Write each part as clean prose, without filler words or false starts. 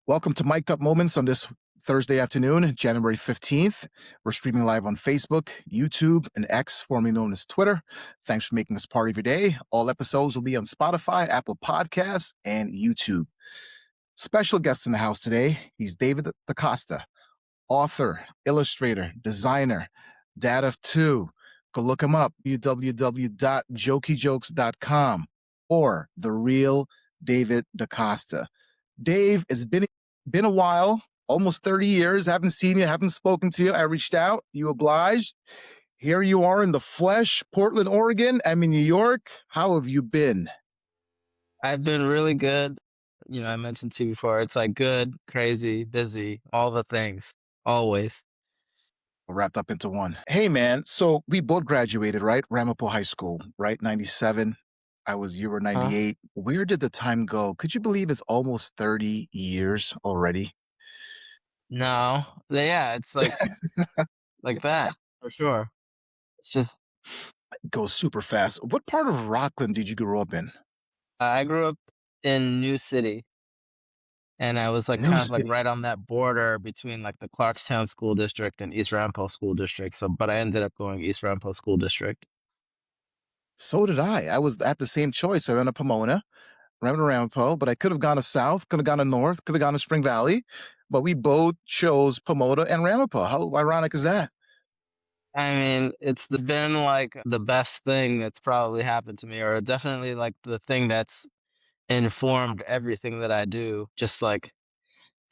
Welcome to Mic'd Up Moments on this Thursday afternoon, January 15th. We're streaming live on Facebook, YouTube, and X, formerly known as Twitter. Thanks for making us part of your day. All episodes will be on Spotify, Apple Podcasts, and YouTube. Special guest in the house today, he's David DaCosta, author, illustrator, designer, dad of two. Go look him up, www.jokiejokes.com, or The Real David DaCosta. Dave, it's been a while, almost 30 years. Haven't seen you, haven't spoken to you. I reached out. You obliged. Here you are in the flesh, Portland, Oregon. I'm in New York. How have you been? I've been really good. I mentioned to you before, it's like good, crazy, busy, all the things, always. Wrapped up into one. Hey, man. So we both graduated, right? Ramapo High School, right? 97. You were Huh? 98. Where did the time go? Could you believe it's almost 30 years already? No, yeah, it's like that for sure. It's just It goes super fast. What part of Rockland did you grow up in? I grew up in New City, and I was like New kind of like City. right on that border between like the Clarkstown School District and East Ramapo School District. So, but I ended up going East Ramapo School District. So did I. I was at the same choice. I went to Pomona, ran to Ramapo, but I could have gone to South, could have gone to North, could have gone to Spring Valley, but we both chose Pomona and Ramapo. How ironic is that? I mean, been like the best thing that's probably happened to me, or definitely like the thing that's informed everything that I do. Just like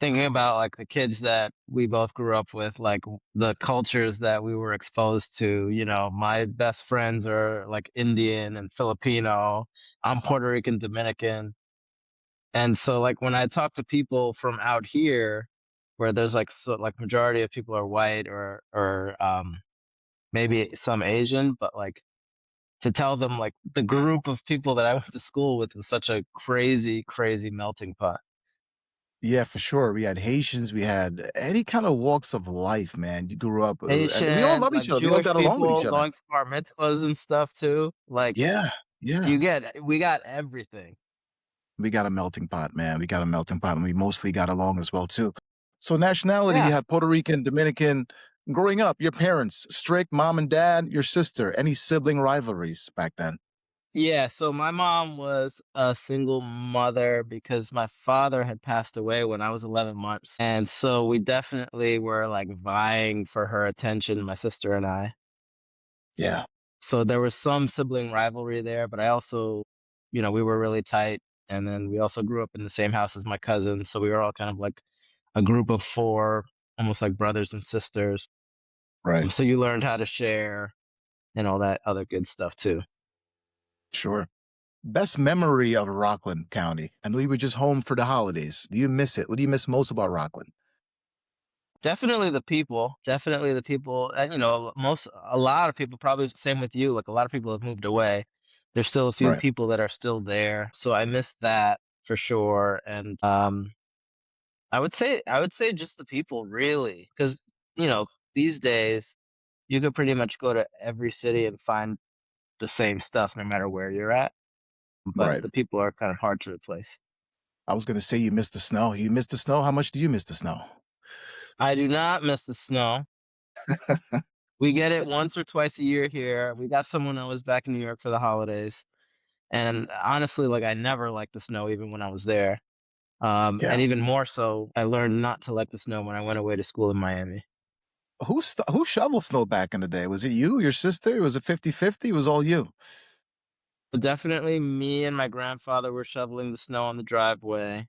thinking about like the kids that we both grew up with, like the cultures that we were exposed to. My best friends are like Indian and Filipino. I'm Puerto Rican, Dominican. And so like when I talk to people from out here, where there's like like majority of people are white or maybe some Asian, but like to tell them like the group of people that I went to school with was such a crazy, crazy melting pot. Yeah, for sure. We had Haitians, we had any kind of walks of life, man. You grew up, and we all Haitian, love like each other. We all Jewish got along with each people other. going to bar mitzvahs and stuff too. Like Yeah, yeah. we got everything. We got a melting pot, man. We got a melting pot, and we mostly got along as well, too. So nationality, you Yeah. had Puerto Rican, Dominican. Growing up, your parents, strict, mom and dad, your sister, any sibling rivalries back then? Yeah, so my mom was a single mother because my father had passed away when I was 11 months. And so we definitely were like vying for her attention, my sister and I. Yeah. So there was some sibling rivalry there, but I also, we were really tight. And then we also grew up in the same house as my cousins. So we were all kind of like a group of four, almost like brothers and sisters. Right. So you learned how to share and all that other good stuff too. Sure. Best memory of Rockland County? I know you were just home for the holidays. Do you miss it? What do you miss most about Rockland? Definitely the people. Definitely the people. And a lot of people, probably same with you. Like a lot of people have moved away. There's still a few Right. people that are still there, so I miss that for sure. And I would say just the people really, because these days you could pretty much go to every city and find the same stuff no matter where you're at. But Right. the people are kind of hard to replace. I was going to say you missed the snow. You missed the snow? How much do you miss the snow? I do not miss the snow. We get it once or twice a year here. We got some when I was back in New York for the holidays. And honestly, like I never liked the snow even when I was there. Yeah. And even more so, I learned not to like the snow when I went away to school in Miami. Who shoveled snow back in the day? Was it you, your sister? Was it 50-50? It was all you. But definitely me and my grandfather were shoveling the snow on the driveway.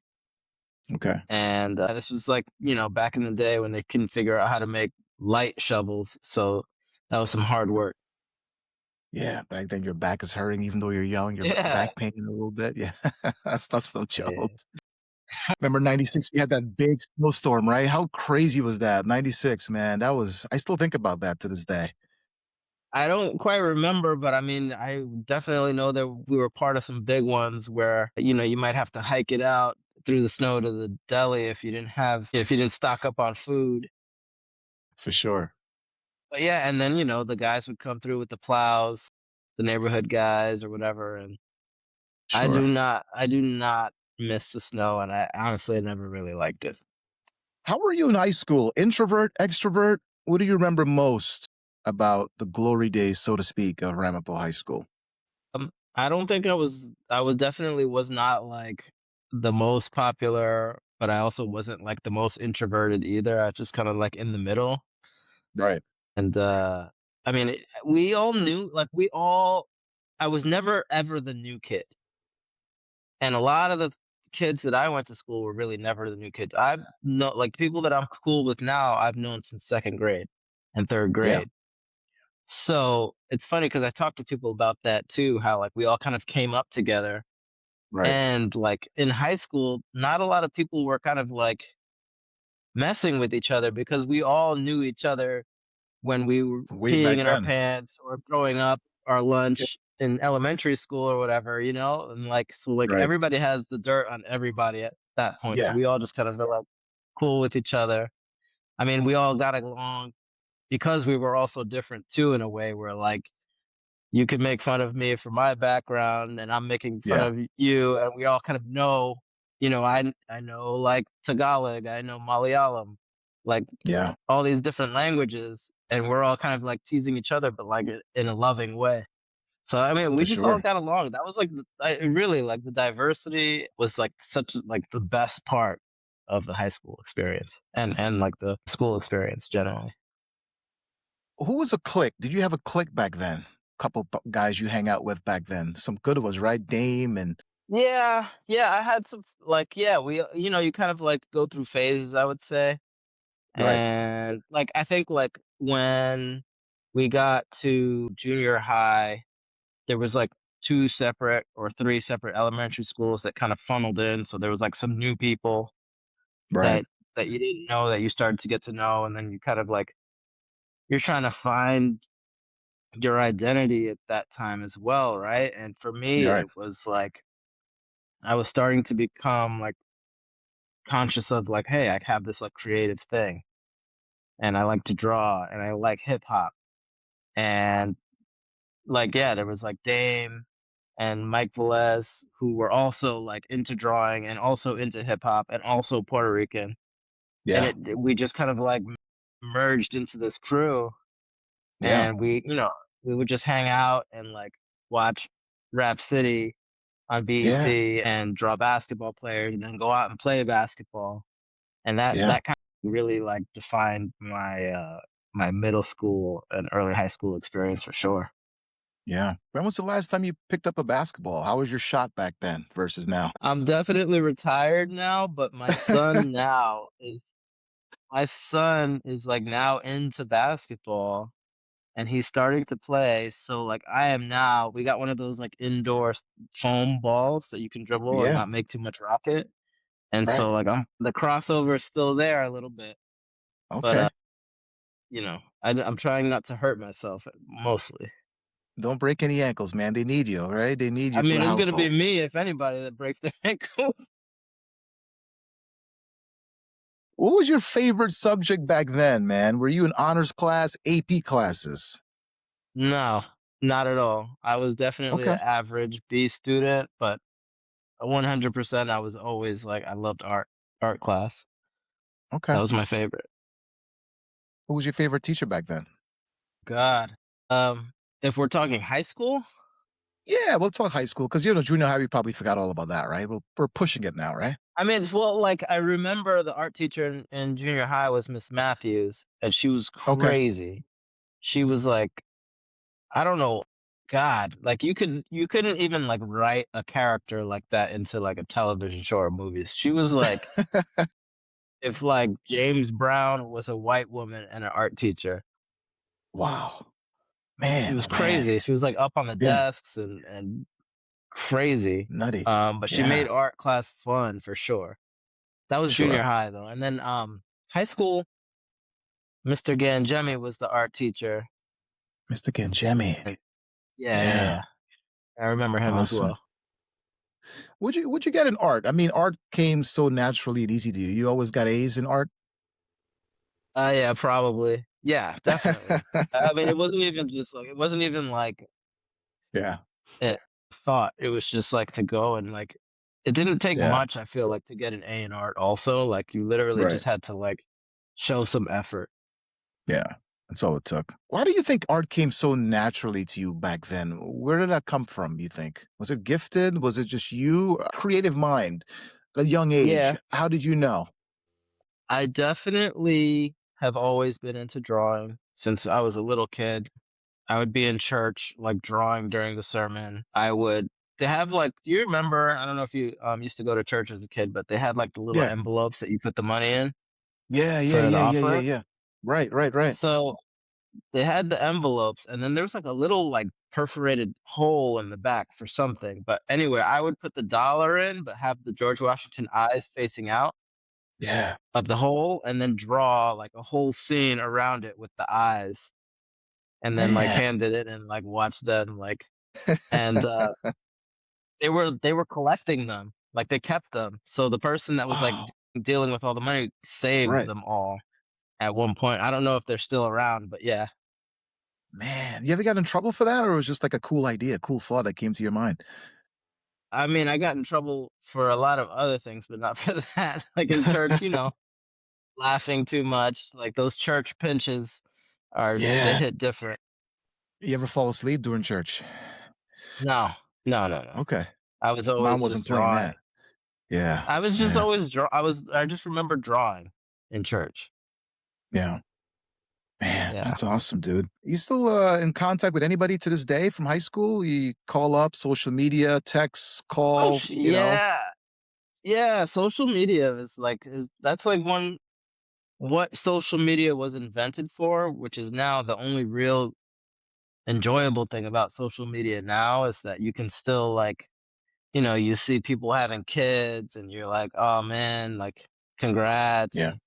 Okay. And this was like, back in the day when they couldn't figure out how to make light shovels. So that was some hard work. Yeah, back then your back is hurting even though you're young, your Yeah. back pain a little bit. Yeah, that stuff's no Yeah. joke. Remember 96, we had that big snowstorm, right? How crazy was that? 96, man. I still think about that to this day. I don't quite remember, but I mean, I definitely know that we were part of some big ones where, you might have to hike it out through the snow to the deli if you didn't stock up on food. For sure. But yeah, and then, the guys would come through with the plows, the neighborhood guys or whatever. And Sure. I do not miss the snow, and I honestly never really liked it. How were you in high school? Introvert, extrovert? What do you remember most about the glory days, so to speak, of Ramapo High School? I don't think I was definitely was not like the most popular, but I also wasn't like the most introverted either. I was just kind of like in the middle. Right. And I mean, we all knew like we all I was never ever the new kid. And a lot of the kids that I went to school were really never the new kids. I've know like people that I'm cool with now, I've known since second grade and third Yeah. grade. So it's funny because I talk to people about that too, how like we all kind of came up together. Right. And like in high school, not a lot of people were kind of like messing with each other because we all knew each other when we were Way peeing back in our then. pants or throwing up our Yeah. lunch in elementary school or whatever, and like so like Right. everybody has the dirt on everybody at that point. So Yeah. we all just kind of feel like cool with each other. I mean, we all got along because we were also different too in a way where like you could make fun of me for my background and I'm making fun Yeah. of you and we all kind of know, I know like Tagalog, I know Malayalam, like Yeah. all these different languages and we're all kind of like teasing each other but like in a loving way. So I mean, we For just all sure. got along. That was like really like the diversity was like such like the best part of the high school experience and like the school experience generally. Who was a clique? Did you have a clique back then? Couple guys you hang out with back then. Some good ones, right? Dame and Yeah, yeah, I had some like yeah, we you kind of like go through phases, I would say. right. And like I think like when we got to junior high, there was like two separate or three separate elementary schools that kind of funneled in, so there was like some new people Right. that you didn't know that you started to get to know and then you kind of like you're trying to find your identity at that time as well, right? And for me Right. it was like I was starting to become like conscious of like, hey, I have this like creative thing and I like to draw and I like hip hop. And like, yeah, there was like Dame and Mike Velez who were also like into drawing and also into hip hop and also Puerto Rican. And Yeah. we just kind of like merged into this crew Yeah. and we would just hang out and like watch Rap City on Yeah. BET and draw basketball players and then go out and play basketball. And that Yeah. that kind of really like defined my middle school and early high school experience for sure. Yeah. When was the last time you picked up a basketball? How was your shot back then versus now? I'm definitely retired now, but my son is like now into basketball and he's starting to play. So like we got one of those like indoor foam balls that you can dribble and Yeah. not make too much rocket. And Right. so like the crossover is still there a little bit, but Okay. I'm trying not to hurt myself mostly. Don't break any ankles, man. They need you, right? They need I you for mean, the it's gonna be household. me if anybody that breaks their ankles. What was your favorite subject back then, man? Were you in honors class, AP classes? No, not at all. I was definitely Okay. an average B student, but 100% I was always like I loved art class. Okay. That was my favorite. Who was your favorite teacher back then? God. If we're talking high school, Yeah, we'll talk high school because you know junior high. We probably forgot all about that, right? We're pushing it now, right? I mean, well, like I remember the art teacher in junior high was Miss Matthews, and she was Okay. crazy. She was like, I don't know, God, like you couldn't even like write a character like that into like a television show or movies. She was like if like James Brown was a white woman and an art teacher. Wow, She man, was oh man, crazy. She was like up on the yeah, desks and crazy. nutty, But she yeah, made art class fun for sure. That was junior sure, high though. And then high school, Mr. Gangemi was the art teacher. Mr. Kenjemi, And yeah, yeah, yeah, yeah. I remember him as awesome. well. Would you get in art? I mean, art came so naturally and easy to you. You always got A's in art. Yeah, probably. Yeah, definitely. I mean, it wasn't even like Yeah, it thought. It was just like to go and like it didn't take Yeah. much, I feel like, to get an A in art also. Like you literally Right. just had to like show some effort. Yeah. That's all it took. Why do you think art came so naturally to you back then? Where did that come from, you think? Was it gifted? Was it just you? A creative mind, a young age. Yeah, How did you know? I definitely have always been into drawing since I was a little kid. I would be in church, like drawing during the sermon. They have like, do you remember? I don't know if you used to go to church as a kid, but they had like the little Yeah. envelopes that you put the money in Yeah, yeah, for the yeah, yeah, yeah, offering. yeah. Right, right, right. So they had the envelopes, and then there's like a little like perforated hole in the back for something. But anyway, I would put the dollar in, but have the George Washington eyes facing out Yeah. of the hole, and then draw like a whole scene around it with the eyes, and then like Man. handed it and like watched them like and they were collecting them. Like they kept them. So the person that was like Oh, dealing with all the money saved right. them all at one point. I don't know if they're still around, but yeah. Man, you ever got in trouble for that, or it was just like a cool idea, cool thought that came to your mind? I mean, I got in trouble for a lot of other things, but not for that. Like in church, laughing too much. Like those church pinches they Yeah. hit different. You ever fall asleep during church? No, no, no, no. Okay. I was Mom always wasn't just playing drawing. that. Yeah. I was just Yeah. always I just remember drawing in church. Yeah. Man, Yeah. that's awesome, dude. You still in contact with anybody to this day from high school? You call up, social media, text, Oh, call, yeah. Yeah, social media is that's like one what social media was invented for, which is now the only real enjoyable thing about social media now is that you can still like, you see people having kids and you're like, "Oh man, like congrats." Yeah. And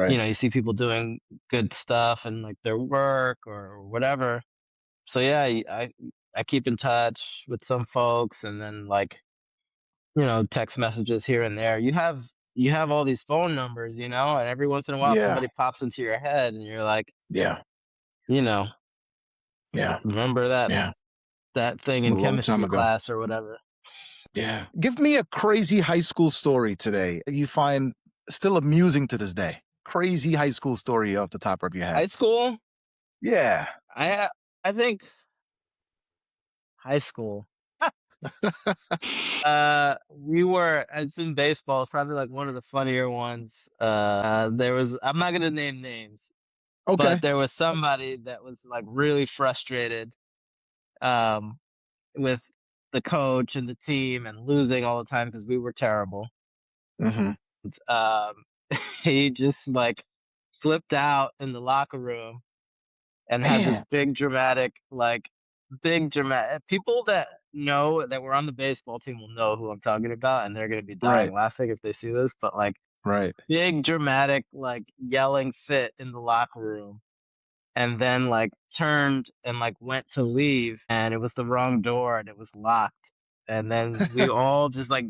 Right. you see people doing good stuff and like their work or whatever. So yeah, I keep in touch with some folks and then like text messages here and there. You have all these phone numbers, and every once in a while Yeah. somebody pops into your head and you're like, Yeah. you know, Yeah. remember that Yeah. that thing A in long time chemistry ago. class or whatever. Yeah. Give me a crazy high school story today you find still amusing to this day. Crazy high school story off the top of your head. High school, Yeah. I think high school. It's in baseball. It's probably like one of the funnier ones. I'm not gonna name names, but Okay. there was somebody that was like really frustrated um, with the coach and the team and losing all the time because we were terrible. Hmm. Um, he just like flipped out in the locker room and had this Man. big dramatic. People that know that were on the baseball team will know who I'm talking about, and they're gonna be dying Right. laughing if they see this. But like Right. big dramatic like yelling fit in the locker room and then like turned and like went to leave and it was the wrong door and it was locked and then we all just like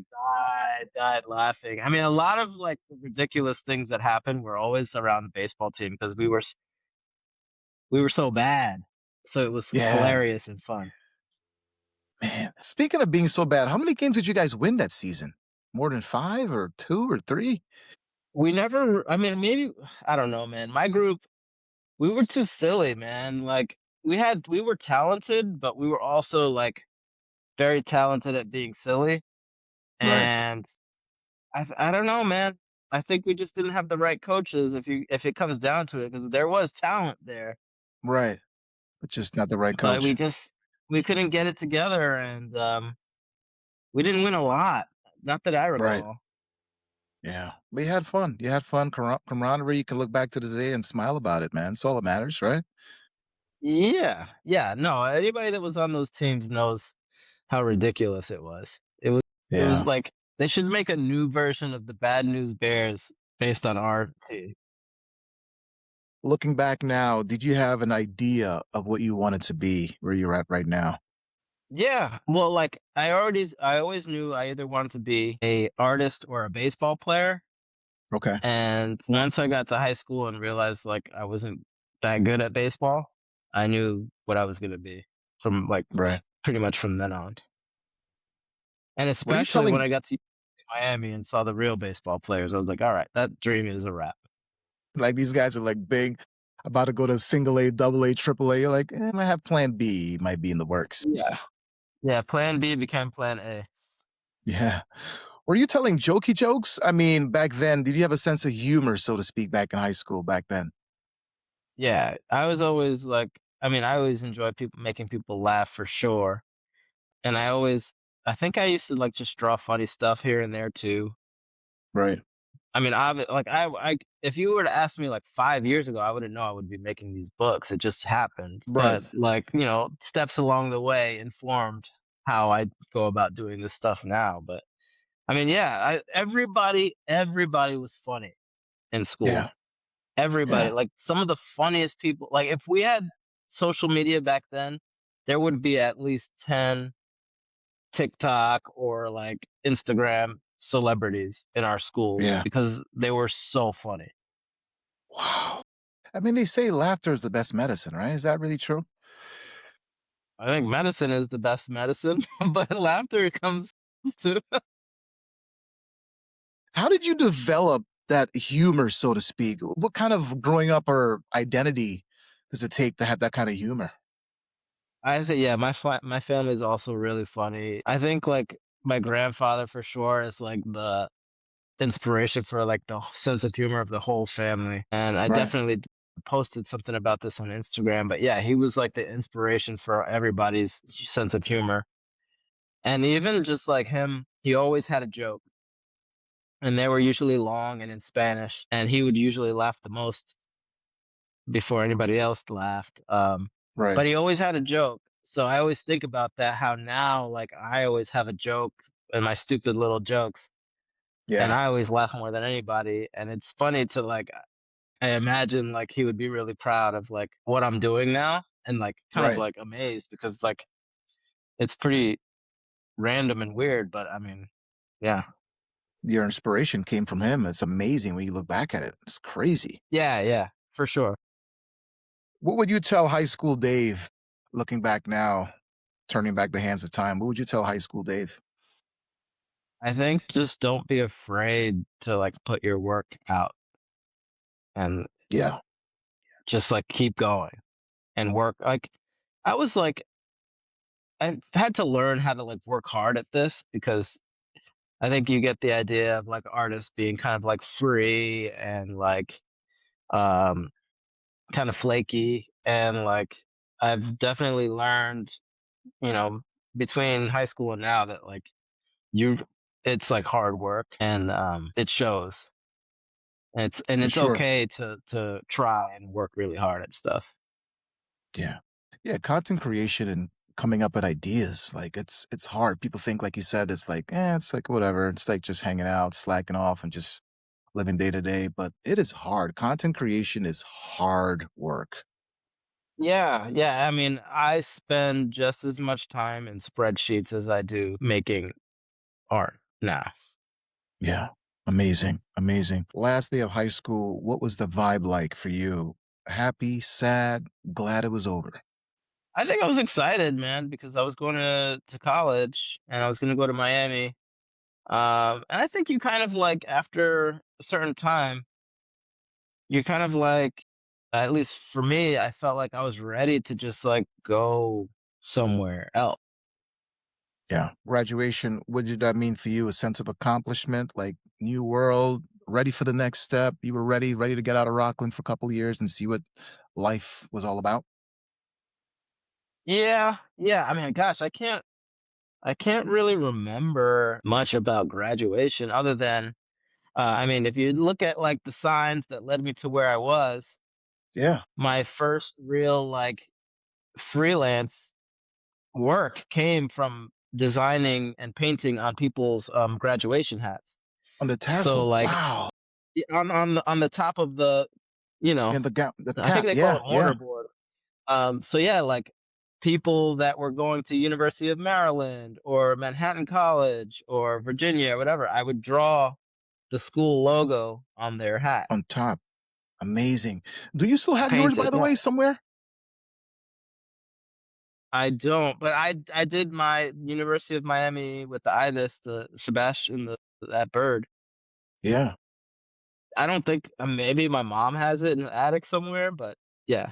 died laughing. I mean, a lot of like the ridiculous things that happened were always around the baseball team because we were so bad, so it was Yeah. hilarious and fun. Man. Speaking of being so bad, how many games did you guys win that season? More than five or two or three? We never, I mean, maybe, I don't know, man. My group, we were too silly, man. Like we were talented, but we were also like very talented at being silly. Right. And I don't know, man. I think we just didn't have the right coaches if it comes down to it, because there was talent there, Right. But just not the right but coach. we couldn't get it together, and we didn't win a lot, not that I Right. recall. Yeah. But you had fun. You had fun, camaraderie. You can look back to the day and smile about it, man. It's all that matters, right? Yeah, yeah. No, anybody that was on those teams knows how ridiculous it was. It was Yeah. like they should make a new version of the Bad News Bears based on our team. Looking back now, did you have an idea of what you wanted to be where you're at right now? Yeah, well, like I always knew I either wanted to be a artist or a baseball player. Okay. And once I got to high school and realized like I wasn't that good at baseball, I knew what I was gonna be from like Right. pretty much from then on. And What are you especially when telling? I got to Miami and saw the real baseball players, I was like, all right, that dream is a wrap. Like these guys are like big, about to go to single A, double A, triple A. You're like, I might have plan B, might be in the works. Yeah. Yeah, plan B became plan A. Yeah. Were you telling jokey jokes? I mean, back then, did you have a sense of humor, so to speak, back in high school back then? Yeah, I was always like, I mean, I always enjoy people making people laugh for sure. And I think I used to like just draw funny stuff here and there too. Right. I mean, if you were to ask me like 5 years ago, I wouldn't know I would be making these books. It just happened. Right. But like, you know, steps along the way informed how I go about doing this stuff now. But I mean, yeah, everybody was funny in Yeah. school. Everybody, Yeah. like some of the funniest people. Like if we had social media back then, there would be at least 10 TikTok or like Instagram celebrities in our schools Yeah. because they were so funny. Wow. I mean, they say laughter is the best medicine, right? Is that really true? I think medicine is the best medicine, but laughter comes too. How did you develop that humor, so to speak? What kind of growing up or identity does it take to have that kind of humor? I think yeah, my family is also really funny. I think like my grandfather for sure is like the inspiration for like the sense of humor of the whole family. And I Right. definitely posted something about this on Instagram, but yeah, he was like the inspiration for everybody's sense of humor. And even just like him, he always had a joke, and they were usually long and in Spanish, and he would usually laugh the most before anybody else laughed. Right. But he always had a joke. So I always think about that, how now like I always have a joke and my stupid little jokes, and Yeah. I always laugh more than anybody. And it's funny to like I imagine like he would be really proud of like what I'm doing now and like kind of Right. like amazed because like it's pretty random and weird, but I mean, yeah. Your inspiration came from him. It's amazing when you look back at it. It's crazy. Yeah, yeah, for sure. What would you tell high school Dave looking back now, turning back the hands of time? What would you tell high school Dave? I think just don't be afraid to like put your work out and Yeah. just like keep going and work. Like I was like I had to learn how to like work hard at this because I think you get the idea of like artists being kind of like free and like um kind of flaky, and like I've definitely learned, you know, between high school and now that like you it's like hard work, and it shows. For It's sure. okay to try and work really hard at stuff. Yeah. Yeah, content creation and coming up with ideas, like, it's hard. People think, like you said, it's like, it's like whatever. It's like just hanging out, slacking off, and just living day to day, but it is hard. Content creation is hard work. Yeah, yeah. I mean, I spend just as much time in spreadsheets as I do making art now. Yeah. Amazing, amazing. Last day of high school, what was the vibe like for you? Happy, sad, glad it was over? I think I was excited, man, because I was going to college and I was going to go to Miami. And I think you kind of like after a certain time, you're kind of like, at least for me, I felt like I was ready to just like go somewhere else. Yeah. Graduation, what did that mean for you? A sense of accomplishment, like new world, ready for the next step? You were ready to get out of Rockland for a couple of years and see what life was all about? Yeah, yeah. I mean, gosh, I can't really remember much about graduation other than, I mean, if you look at like the signs that led me to where I was, Yeah. my first real like freelance work came from designing and painting on people's graduation hats. On the So tassel. like Wow. on the top of the, you know, And the gown, the I think cap. they call Yeah. it Yeah. mortarboard. So yeah, like people that were going to University of Maryland or Manhattan College or Virginia or whatever, I would draw the school logo on their hat, On top. Amazing. Do you still have yours, paint by it. the Yeah, way, somewhere? I don't, but I did my University of Miami with the ibis, the Sebastian, the that bird. Yeah. I don't think maybe my mom has it in the attic somewhere, but yeah.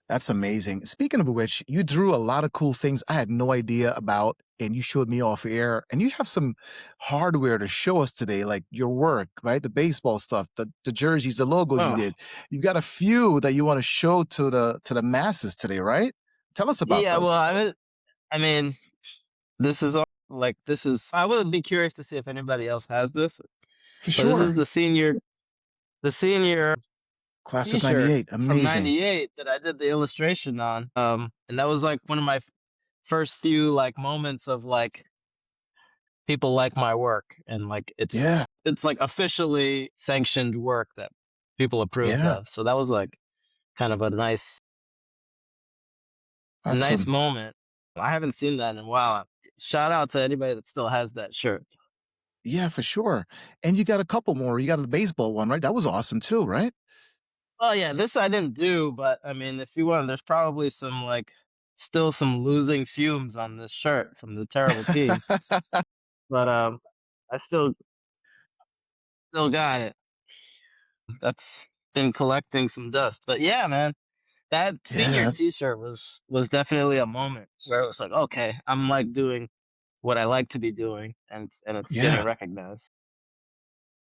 That's amazing. Speaking of which, you drew a lot of cool things I had no idea about, and you showed me off air. And you have some hardware to show us today, like your work, right? The baseball stuff, the jerseys, the logos you Oh, did. You got a few that you want to show to the masses today, right? Tell us about yeah. Well, those. I mean, this is all like this is. I would be curious to see if anybody else has this, For but this is sure. the senior Class of T-shirt 98. from Amazing. '98 that I did the illustration on. And that was like one of my first few like moments of like people like my work, and like Yeah. it's like officially sanctioned work that people approved Yeah. of. So that was like kind of a That's nice some, moment. I haven't seen that in a while. Shout out to anybody that still has that shirt. yeah, for sure. And you got a couple more. You got the baseball one, right? That was awesome too, right? Oh yeah, this I didn't do, but I mean, if you want, there's probably some like still some losing fumes on this shirt from the terrible team. But I still got it. That's been collecting some dust. But yeah, man, that Yeah, senior T-shirt was definitely a moment where it was like, okay, I'm like doing what I like to be doing, and it's getting yeah. recognized.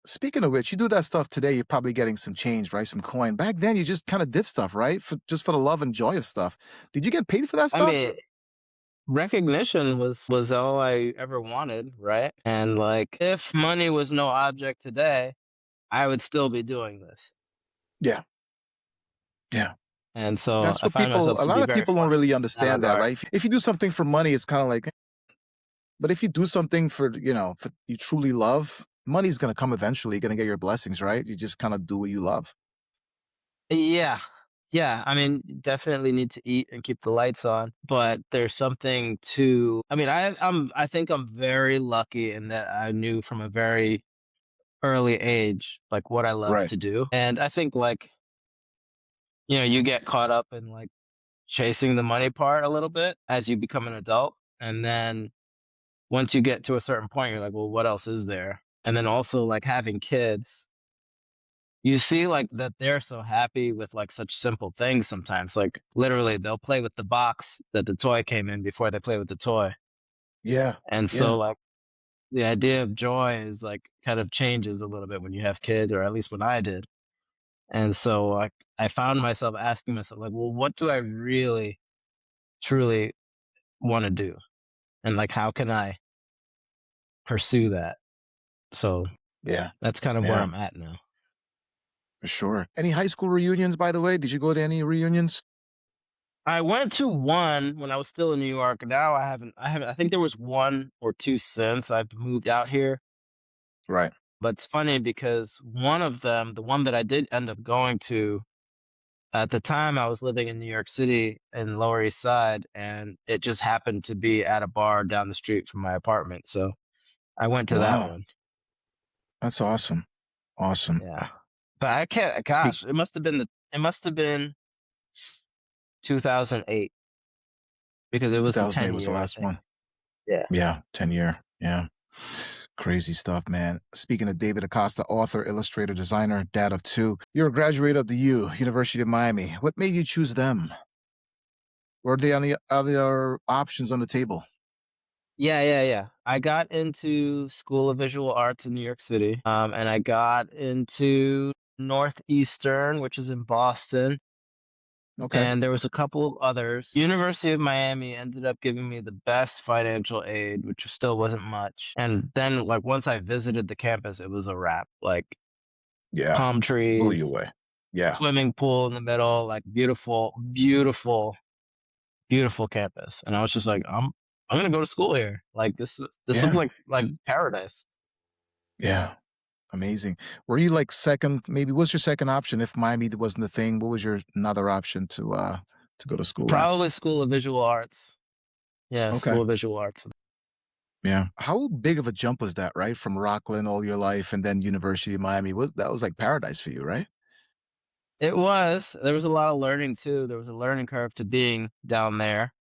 Speaking of which, you do that stuff today, you're probably getting some change, right? Some coin. Back then, you just kind of did stuff, right? For just for the love and joy of stuff. Did you get paid for that I stuff? mean, recognition was all I ever wanted, right? And like, if money was no object today, I would still be doing this. Yeah, yeah. And so That's I what find people. myself A to lot be of very people don't fortunate really in that understand that, regard. right? If you do something for money, it's kind of like. But if you do something for for you truly love, money's gonna come eventually. You're gonna get your blessings, right? You just kind of do what you love. Yeah. Yeah, I mean, definitely need to eat and keep the lights on, but there's something to I mean, I think I'm very lucky in that I knew from a very early age like what I love Right. to do. And I think like, you get caught up in like chasing the money part a little bit as you become an adult, and then once you get to a certain point you're like, well, what else is there? And then also like having kids, you see like that they're so happy with like such simple things sometimes. Like literally they'll play with the box that the toy came in before they play with the toy. Yeah. And so Yeah. like the idea of joy is like kind of changes a little bit when you have kids, or at least when I did. And so like I found myself asking myself like, well, what do I really truly want to do? And like how can I pursue that? So Yeah. that's kind of where Yeah. I'm at now. For sure. Any high school reunions, by the way? Did you go to any reunions? I went to one when I was still in New York. Now I haven't I think there was one or two since I've moved out here. Right. But it's funny because one of them, the one that I did end up going to, at the time I was living in New York City in Lower East Side, and it just happened to be at a bar down the street from my apartment. So I went to that Wow. one. That's awesome. Awesome. Yeah. But I can't Speak gosh, it must have been 2008 because it was the 2008 10 was the year, I last think. one. Yeah. Yeah, 10-year. Yeah. Crazy stuff, man. Speaking of David Acosta, author, illustrator, designer, dad of two, you're a graduate of the University of Miami. What made you choose them? Were there any other options on the table? Yeah, yeah, yeah. I got into School of Visual Arts in New York City, and I got into Northeastern, which is in Boston, Okay. and there was a couple of others. University of Miami ended up giving me the best financial aid, which still wasn't much. And then, like, once I visited the campus, it was a wrap. Like, Yeah. palm Blew you trees, away. Yeah. swimming pool in the middle, like beautiful, beautiful, beautiful campus. And I was just like, I'm gonna go to school here. Like this looks Yeah. like paradise. Yeah. Amazing. Were you like second, maybe what's your second option if Miami wasn't the thing? What was your another option to go to school at? Probably School of Visual Arts. Yeah, Okay. School of Visual Arts. Yeah. How big of a jump was that, right? From Rockland all your life and then University of Miami. That was like paradise for you, right? It was. There was a lot of learning too. There was a learning curve to being down there.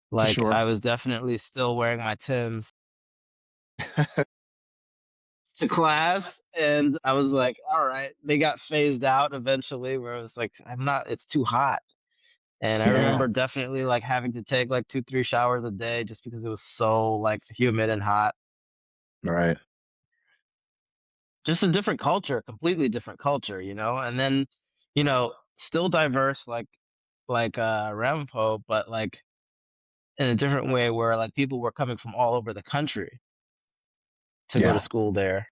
For Like sure. I was definitely still wearing my Tims. to class, and I was like, all right. They got phased out eventually, where I was like, I'm not. It's too hot. And I Yeah. remember definitely like having to take like 2, 3 showers a day just because it was so like humid and hot. Right. Just a different culture, completely different culture, you know? And then, still diverse like Rampo, but like in a different way where like people were coming from all over the country to go to Yeah. school there.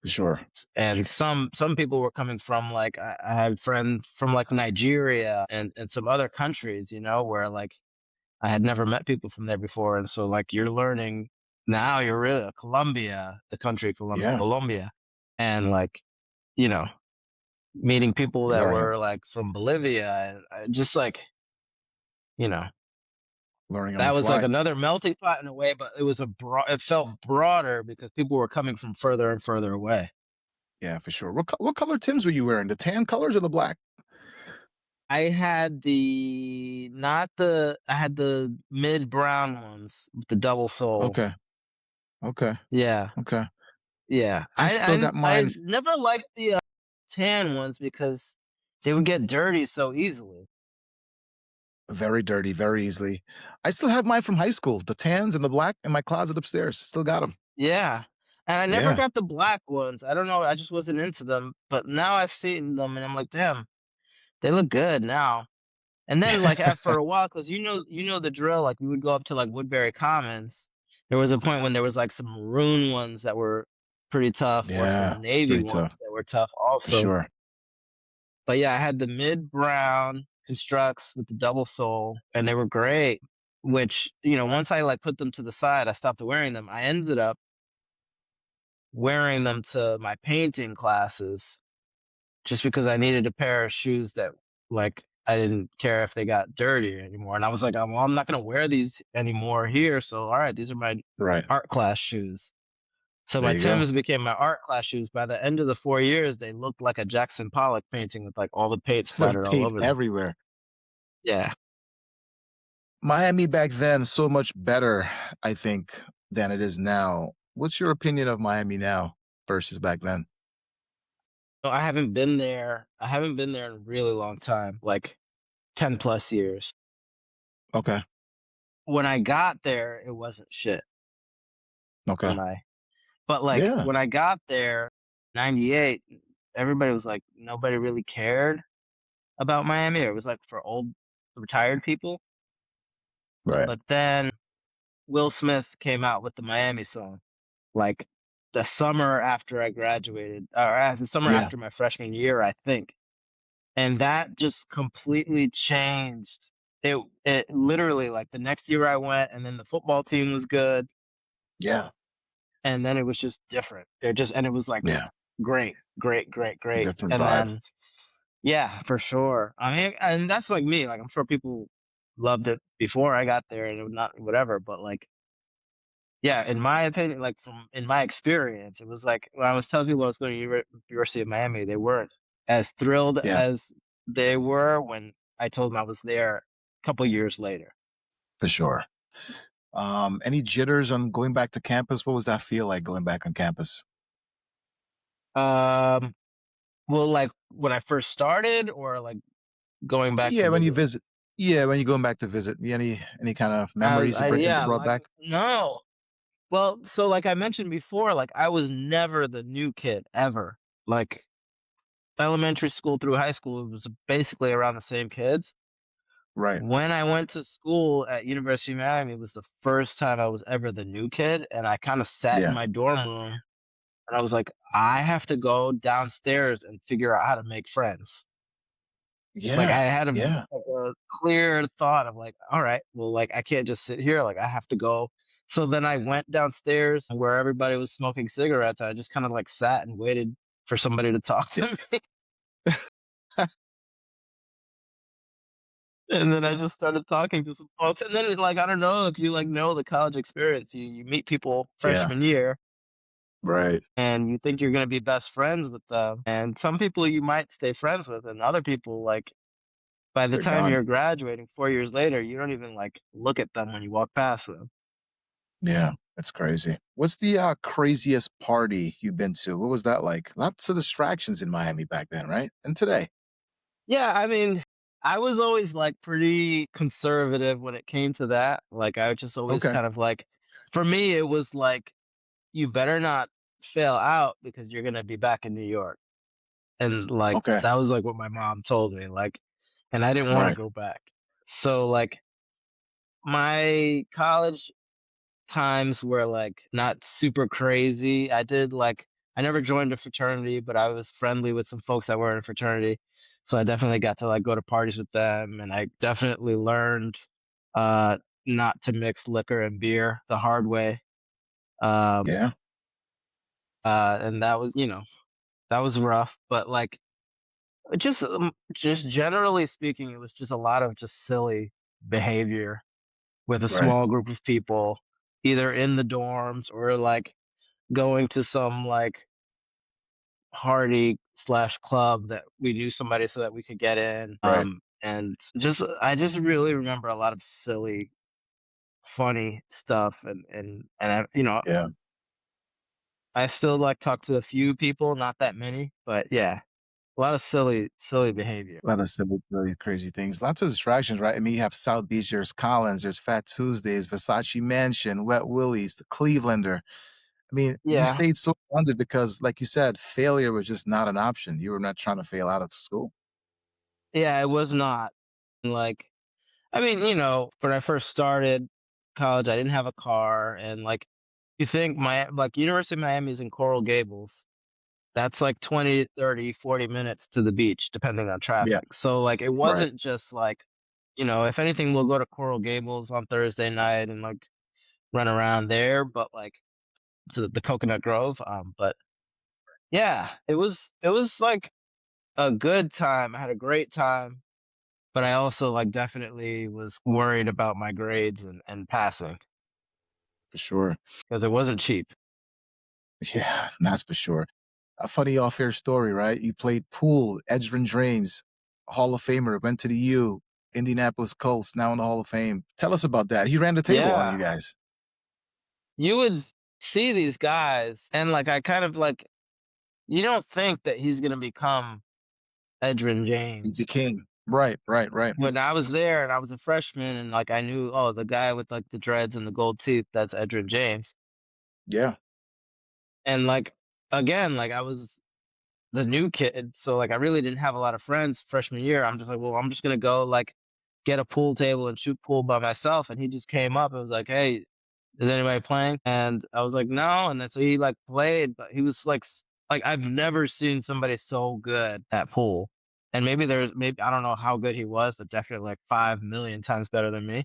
For sure. And some people were coming from like I had friends from like Nigeria and some other countries, where like I had never met people from there before, and so like you're learning now. You're really Colombia, the country Yeah. Colombia, and like you know meeting people that Learning were like from Bolivia, and just like you know learning on the that was like fly. another melting pot in a way, but it was it felt broader because people were coming from further and further away. Yeah, for sure. What color Tims were you wearing? The tan colors or the black? I had the not the I had the mid brown ones with the double sole. Okay. Okay. Yeah. Okay. Yeah, I've still got I mine never liked the, tan ones because they would get dirty so easily. very dirty, very easily. I still have mine from high school, the tans and the black in my closet upstairs. Still got them. Yeah, and I never Yeah. got the black ones. I don't know, I just wasn't into them, but now I've seen them and I'm like, "Damn, they look good now." And then, like, after a while, 'cause you know the drill, like, we would go up to, like, Woodbury Commons. There was a point when there was, like, some maroon ones that were pretty tough or Yeah. some navy Pretty ones tough. that were tough For also. sure. But yeah, I had the mid brown constructs with the double sole, and they were great. Which once I like put them to the side, I stopped wearing them. I ended up wearing them to my painting classes just because I needed a pair of shoes that like I didn't care if they got dirty anymore. And I was like, well, I'm not gonna wear these anymore here. So all right, these are my Right. art class shoes. So There my you go. Timbs became my art class shoes. By the end of the 4 years, they looked like a Jackson Pollock painting with like all the paint The splattered all paint over them. everywhere. Yeah. Miami back then, so much better, I think, than it is now. What's your opinion of Miami now versus back then? No, I haven't been there. I haven't been there in a really long time, like 10 plus years. Okay. When I got there, it wasn't shit. Okay. When I, but like Yeah. when I got there, 98, everybody was like, nobody really cared about Miami. It was like for old, retired people. Right. But then Will Smith came out with the Miami song, like the summer after I graduated, or the summer Yeah. after my freshman year, I think. And that just completely changed. It literally like the next year I went, and then the football team was good, Yeah. and then it was just different. And it was like Yeah. great, great, great, great. Different And vibe. then yeah, for sure. I mean, and that's like me. Like I'm sure people loved it before I got there, and it was not whatever. But like, yeah, in my opinion, like from in my experience, it was like when I was telling people I was going to University of Miami, they weren't as thrilled Yeah, as they were when I told them I was there a couple years later. for sure. Any jitters on going back to campus? What was that feel like going back on campus? Um, well, like when I first started, or like going back to Yeah, when you visit. visit. Yeah, when you're going back to visit. Any kind of memories you Yeah, brought like back? no. Well, so like I mentioned before, like I was never the new kid ever. Like elementary school through high school, it was basically around the same kids. Right. When I went to school at University of Miami, it was the first time I was ever the new kid, and I kind of sat in Yeah. my dorm room and I was like, I have to go downstairs and figure out how to make friends. Like Yeah. I had Yeah. a clear thought of like, all right, well, like I can't just sit here, like I have to go. So then I went downstairs where everybody was smoking cigarettes. I just kind of like sat and waited for somebody to talk Yeah. to me. And then I just started talking to some folks. And then like I don't know if you like know the college experience. You meet people Yeah. freshman year Right. and you think you're gonna be best friends with them. And some people you might stay friends with, and other people like by the They're time gone. you're graduating 4 years later, you don't even like look at them when you walk past them. Yeah. That's crazy. What's the craziest party you've been to? What was that like? Lots of distractions in Miami back then, right? And today. Yeah, I mean, I was always like pretty conservative when it came to that. Like I just always Okay. kind of like for me it was like you better not fail out because you're going to be back in New York. And like Okay. that was like what my mom told me like and I didn't want to Right. go back. So like my college times were like not super crazy. I never joined a fraternity, but I was friendly with some folks that were in a fraternity. So I definitely got to like go to parties with them and I definitely learned uh not to mix liquor and beer the hard way. Um Yeah. and that was, that was rough, but like just generally speaking, it was just a lot of just silly behavior with a Right. small group of people, either in the dorms or like going to some like party slash club that we knew somebody so that we could get in. Right. And just I just really remember a lot of silly, funny stuff, and Yeah. I still like talk to a few people, not that many, but yeah, a lot of silly behavior. A lot of silly, really crazy things. Lots of distractions, right? I mean, you have South Beach, there's Collins, there's Fat Tuesdays, Versace Mansion, Wet Willie's, the Clevelander. I mean, you Yeah, stayed so grounded because, like you said, failure was just not an option. You were not trying to fail out of school. yeah, it was not like I mean, when I first started college, I didn't have a car, and like you think my like University of Miami is in Coral Gables. That's like 20, 30, 40 minutes to the beach, depending on Yeah. traffic. So like it Right. wasn't just like, if anything, we'll go to Coral Gables on Thursday night and like run around there, but like to the Coconut Grove. But yeah, it was like a good time. I had a great time, but I also like definitely was worried about my grades and passing For sure. because it wasn't cheap. Yeah, that's for sure. A funny off-air story, right? You played pool, Edgerrin James, Hall of Famer, went to the U, Indianapolis Colts, now in the Hall of Fame. Tell us about that. He ran the table on you Yeah, guys. you would see these guys, and like I kind of like you don't think that he's gonna become Edgerrin The James. king. Right, right, right. When I was there and I was a freshman and like I knew, oh, the guy with like the dreads and the gold teeth, that's Edgerrin James. Yeah, And like again, like I was the new kid, so like I really didn't have a lot of friends freshman year. I'm just like, well, I'm just gonna go like get a pool table and shoot pool by myself. And he just came up and was like, hey, is anybody playing? And I was like, no. And then so he like played, but he was like, like I've never seen somebody so good at pool. And maybe I don't know how good he was, but definitely like 5 million times better than me.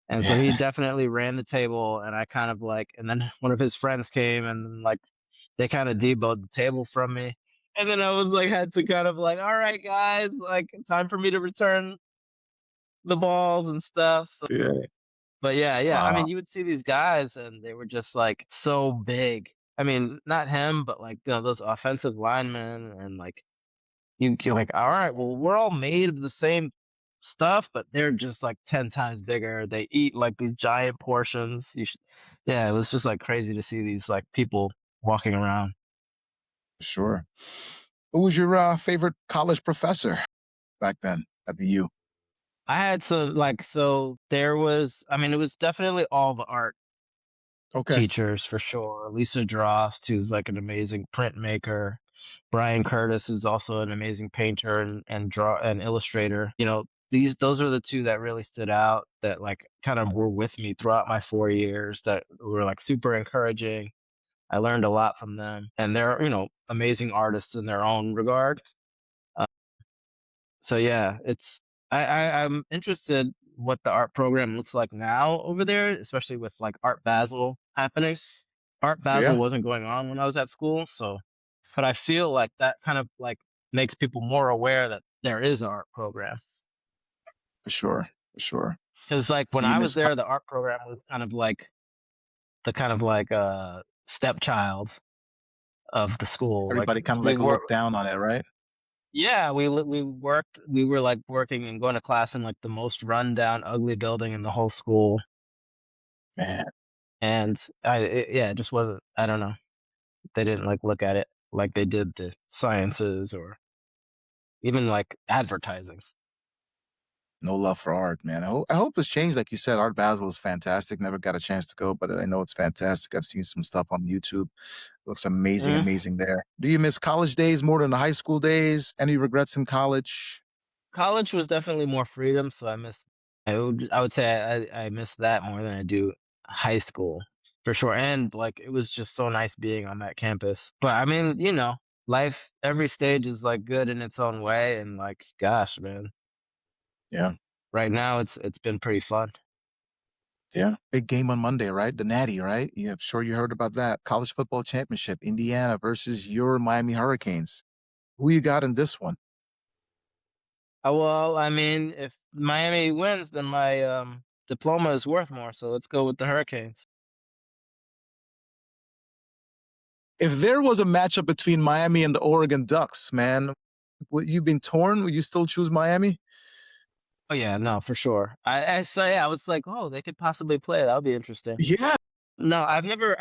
And so he yeah, definitely ran the table, and I kind of like, and then one of his friends came and like they kind of deboed the table from me. And then I was like, had to kind of like, all right, guys, like time for me to return the balls and stuff. So, yeah. but yeah, yeah. I Wow, mean, you would see these guys, and they were just like so big. I mean, not him, but like those offensive linemen, and like you're like, all right, well, we're all made of the same stuff, but they're just like 10 times bigger. They eat like these giant portions. Yeah, it was just like crazy to see these like people walking around. sure. Who was your favorite college professor back then at the U? I had so there was, I mean, it was definitely all the art Okay. teachers for sure. Lisa Drost, who's like an amazing printmaker. Brian Curtis, who's also an amazing painter and draw and illustrator. Those are the two that really stood out that like kind of were with me throughout my 4 years that were like super encouraging. I learned a lot from them, and they're amazing artists in their own regard. Uh, so yeah, I'm interested what the art program looks like now over there, especially with like Art Basel happening. Art Basel Yeah, wasn't going on when I was at school, so but I feel like that kind of like makes people more aware that there is an art program. for sure, for sure. Because like when Do you I was miss there, the art program was kind of like the kind of like stepchild of the school. Like everybody kind of we like were, looked down on it, right? yeah, we were like working and going to class in like the most rundown, ugly building in the whole school. Man. and yeah, it just wasn't. I don't know. They didn't like look at it like they did the sciences or even like advertising. No love for art, man. I hope it's changed. Like you said, Art Basel is fantastic. Never got a chance to go, but I know it's fantastic. I've seen some stuff on YouTube. Looks amazing, Mm. amazing there. Do you miss college days more than the high school days? Any regrets in college? College was definitely more freedom, so I would say I miss that more than I do high school for sure. And like it was just so nice being on that campus. But I mean, life every stage is like good in its own way, and like gosh, man, Yeah, right now it's been pretty fun. yeah. Big game on Monday, right? The Natty, right? Yeah, I'm sure you heard about that. College football championship, Indiana versus your Miami Hurricanes. Who you got in this one? Well, I mean, if Miami wins, then my diploma is worth more. So let's go with the Hurricanes. If there was a matchup between Miami and the Oregon Ducks, man, would you been torn? Would you still choose Miami? Oh yeah, no, for sure. I say I was like, oh, they could possibly play. That would be interesting. Yeah, No, I've never.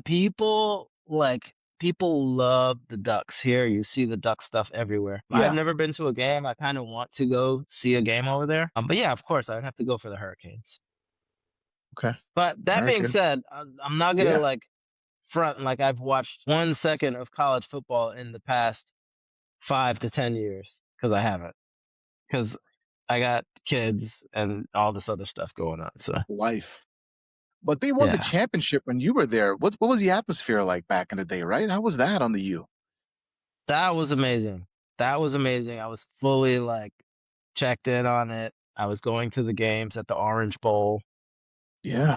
People love the Ducks here. You see the Duck stuff everywhere. I've yeah. never been to a game. I kind of want to go see a game over there. But yeah, of course, I'd have to go for the Hurricanes. Okay. But All that right. being Fair. said, I'm not gonna Yeah. like front like I've watched 1 second of college football in the past 5 to 10 years because I haven't. Because I got kids and all this other stuff going on. So Life. But they won the yeah. championship when you were there. What was the atmosphere like back in the day, right? How was that on the U? That was amazing. That was amazing. I was fully like checked in on it. I was going to the games at the Orange Bowl. Yeah.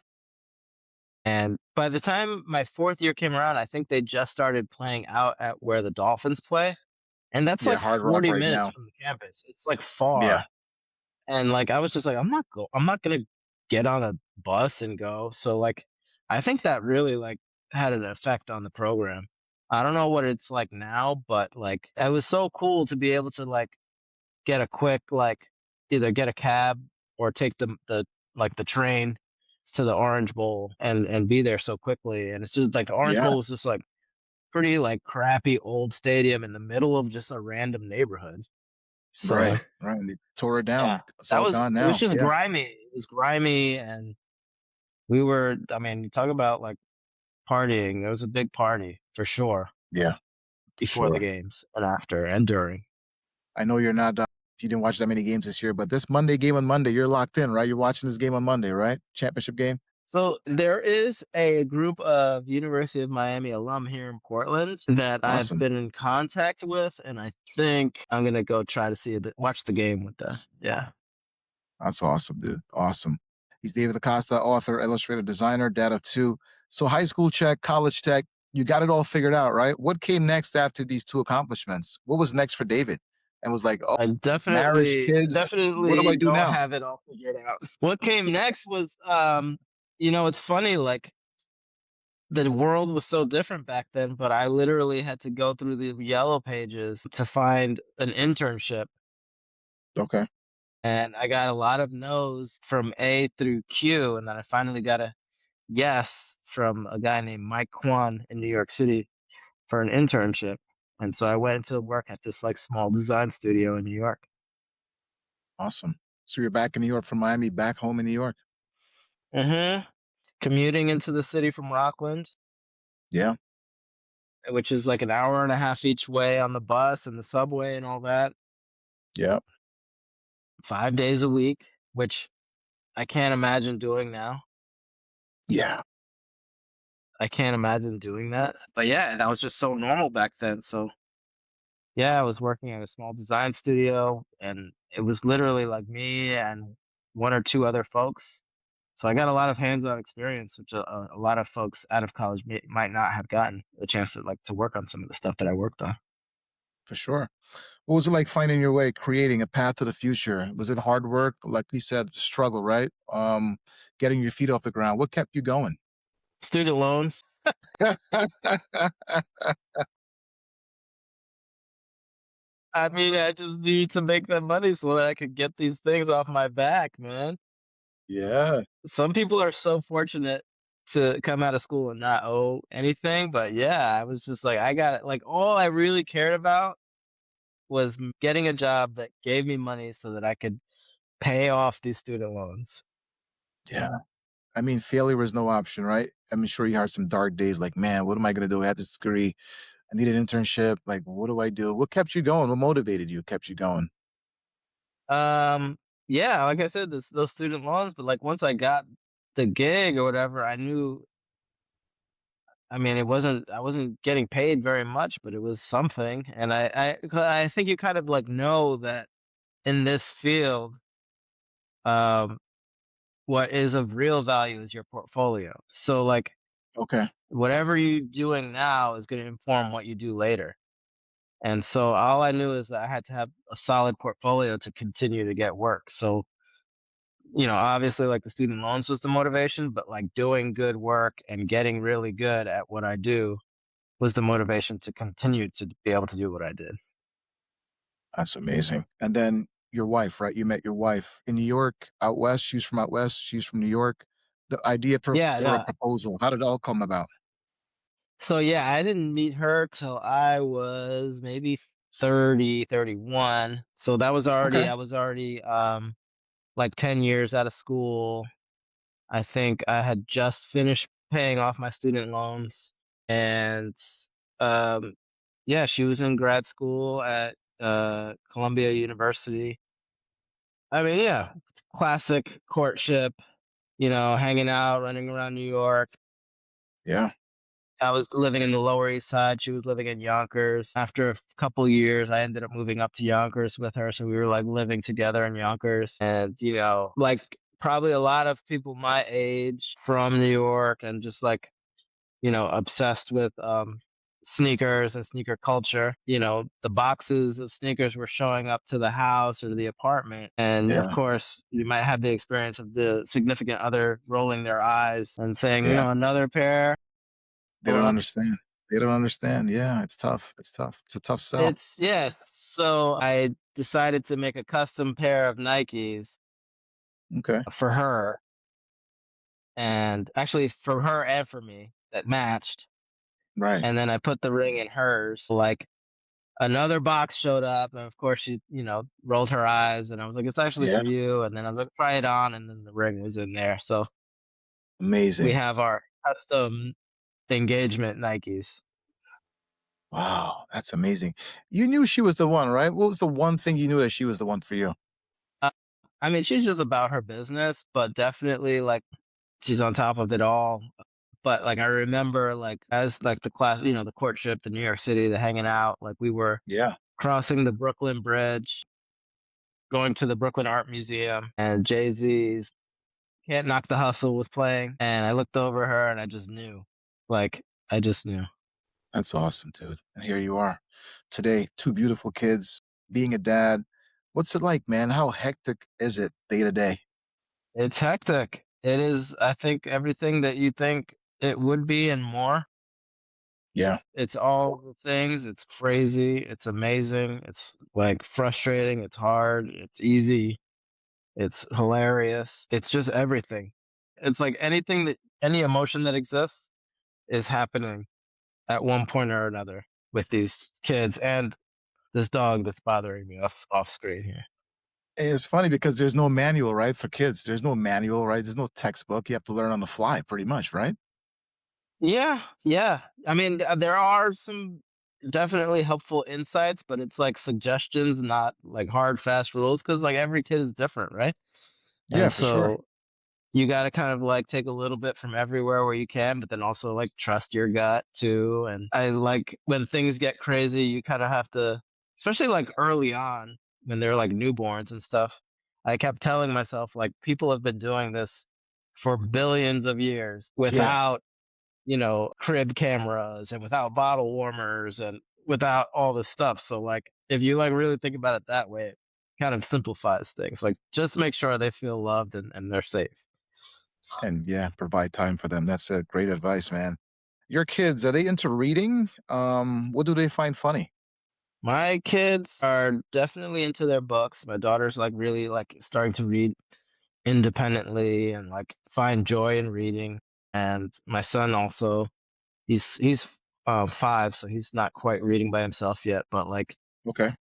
And by the time my fourth year came around, I think they just started playing out at where the Dolphins play. And that's Yeah, like Hard Rock 40 right minutes now. from the campus. It's like Yeah. far. And like I was just like, I'm not gonna get on a bus and go. So like I think that really like had an effect on the program. I don't know what it's like now, but like it was so cool to be able to like get a quick like either get a cab or take the train to the Orange Bowl and be there so quickly. And it's just like the Orange Yeah. Bowl was just like pretty like crappy old stadium in the middle of just a random neighborhood. So Right. Right. And they tore it yeah, down. It's all gone it was now. just Yeah. grimy. It was grimy, and we were. I mean, you talk about like partying. There was a big party for sure Yeah. For before the sure. games and after and during. I know you're not you didn't watch that many games this year, but this Monday game on Monday, you're locked in, right? You're watching this game on Monday, right? Championship game. So there is a group of University of Miami alum here in Portland that I've Awesome. been in contact with, and I think I'm gonna go try to watch the game with them. Yeah. That's awesome, dude. Awesome. He's David DaCosta, author, illustrator, designer, dad of two. So high school check, college check, you got it all figured out, right? What came next after these two accomplishments? What was next for David? And was like, oh, I marriage, definitely kids, what do definitely I do don't now? have it all figured out. What came next was it's funny, like the world was so different back then, but I literally had to go through the yellow pages to find an internship. Okay. And I got a lot of no's from A through Q, and then I finally got a yes from a guy named Mike Kwan in New York City for an internship. And so I went to work at this like small design studio in New York. Awesome. So you're back in New York from Miami, back home in New York. Mm-hmm. Commuting into the city from Rockland, Yeah. which is like an hour and a half each way on the bus and the subway and all that, Yeah. 5 days a week, which I can't imagine doing now. Yeah. I can't imagine doing that. But yeah, that was just so normal back then. So yeah, I was working at a small design studio, and it was literally like me and one or two other folks. So I got a lot of hands-on experience, which a lot of folks out of college might not have gotten a chance to like to work on some of the stuff that I worked on. For sure. What was it like finding your way, creating a path to the future? Was it hard work? Like you said, struggle, right? Getting your feet off the ground. What kept you going? Student loans. I mean, I just need to make that money so that I could get these things off my back, man. Yeah. Some people are so fortunate. to come out of school and not owe anything, but yeah, I was just like, I got it. Like, all I really cared about was getting a job that gave me money so that I could pay off these student loans. Yeah. I mean, failure was no option, right? I'm sure you had some dark days like, man, what am I going to do? I had this degree. I need an internship. Like, what do I do? What kept you going? What motivated you? Kept you going? Um, yeah, like I said, those student loans, but like once I got the gig or whatever, I knew. I mean, I wasn't getting paid very much, but it was something, and 'cause I think you kind of like know that in this field, um, what is of real value is your portfolio. So like Okay. whatever you're doing now is going to inform what you do later. And so all I knew is that I had to have a solid portfolio to continue to get work. So, obviously like the student loans was the motivation, but like doing good work and getting really good at what I do was the motivation to continue to be able to do what I did. That's amazing. And then your wife, right? You met your wife in New York, out west. She's from out west. She's from New York. The idea Yeah, for a yeah. proposal, how did it all come about? So yeah, I didn't meet her till I was maybe 30, 31. So that was Okay. already I was already like 10 years out of school. I think I had just finished paying off my student loans, and um yeah, she was in grad school at Columbia University. I mean, yeah, classic courtship, hanging out, running around New York. Yeah. I was living in the Lower East Side. She was living in Yonkers. After a couple years, I ended up moving up to Yonkers with her. So we were like living together in Yonkers. And, like probably a lot of people my age from New York and just like, obsessed with sneakers and sneaker culture. The boxes of sneakers were showing up to the house or to the apartment. And of Yeah. course, you might have the experience of the significant other rolling their eyes and saying, Yeah. another pair. They don't understand. They don't understand. Yeah. It's tough. It's tough. It's a tough sell. Yeah. So I decided to make a custom pair of Nikes Okay. for her, and actually for her and for me that matched. Right. And then I put the ring in hers. Like another box showed up, and of course she, rolled her eyes, and I was like, "It's actually Yeah. for you." And then I was like, "Try it on," and then the ring was in there. So we Amazing. have our custom engagement Nikes. Wow. That's amazing. You knew she was the one, right? What was the one thing you knew that she was the one for you? Uh, I mean, she's just about her business, but definitely like she's on top of it all. But like I remember like as like the class, the courtship, the New York City, the hanging out, like we were Yeah. crossing the Brooklyn Bridge, going to the Brooklyn Art Museum, and Jay-Z's Can't Knock the Hustle was playing, and I looked over her and I just knew. Like I just knew. That's awesome, dude. And here you are today, two beautiful kids, being a dad. What's it like, man? How hectic is it day to day? It's hectic. It is, I think, everything that you think it would be and more. Yeah. It's all the things. It's crazy. It's amazing. It's like frustrating. It's hard. It's easy. It's hilarious. It's just everything. It's like any emotion that exists is happening at one point or another with these kids and this dog that's bothering me off screen here. And it's funny because there's no manual, right? For kids, there's no manual, right? There's no textbook. You have to learn on the fly pretty much, right? Yeah, yeah. I mean, there are some definitely helpful insights, but it's like suggestions, not like hard, fast rules, because like every kid is different, right? Yeah, And for sure. so you got to kind of like take a little bit from everywhere where you can, but then also like trust your gut too. And I like when things get crazy, you kind of have to, especially like early on when they're like newborns and stuff. I kept telling myself, like, people have been doing this for billions of years Yeah. without, crib cameras and without bottle warmers and without all this stuff. So, like, if you like really think about it that way, it kind of simplifies things. Like, just make sure they feel loved and they're safe. And yeah, provide time for them. That's a great advice, man. Your kids, are they into reading? What do they find funny? My kids are definitely into their books. My daughter's like really like starting to read independently and like find joy in reading. and my son also, he's 5, so he's not quite reading by himself yet, but like Okay.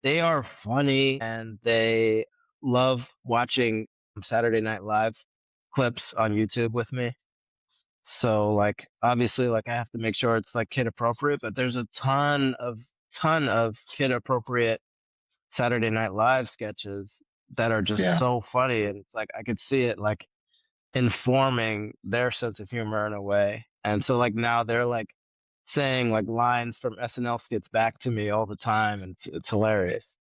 they are funny and they love watching Saturday Night Live clips on YouTube with me. So like obviously like I have to make sure it's like kid appropriate, but there's a ton of kid appropriate Saturday Night Live sketches that are just Yeah. so funny, and it's like I could see it like informing their sense of humor in a way. And so like now they're like saying like lines from SNL skits back to me all the time, and it's hilarious.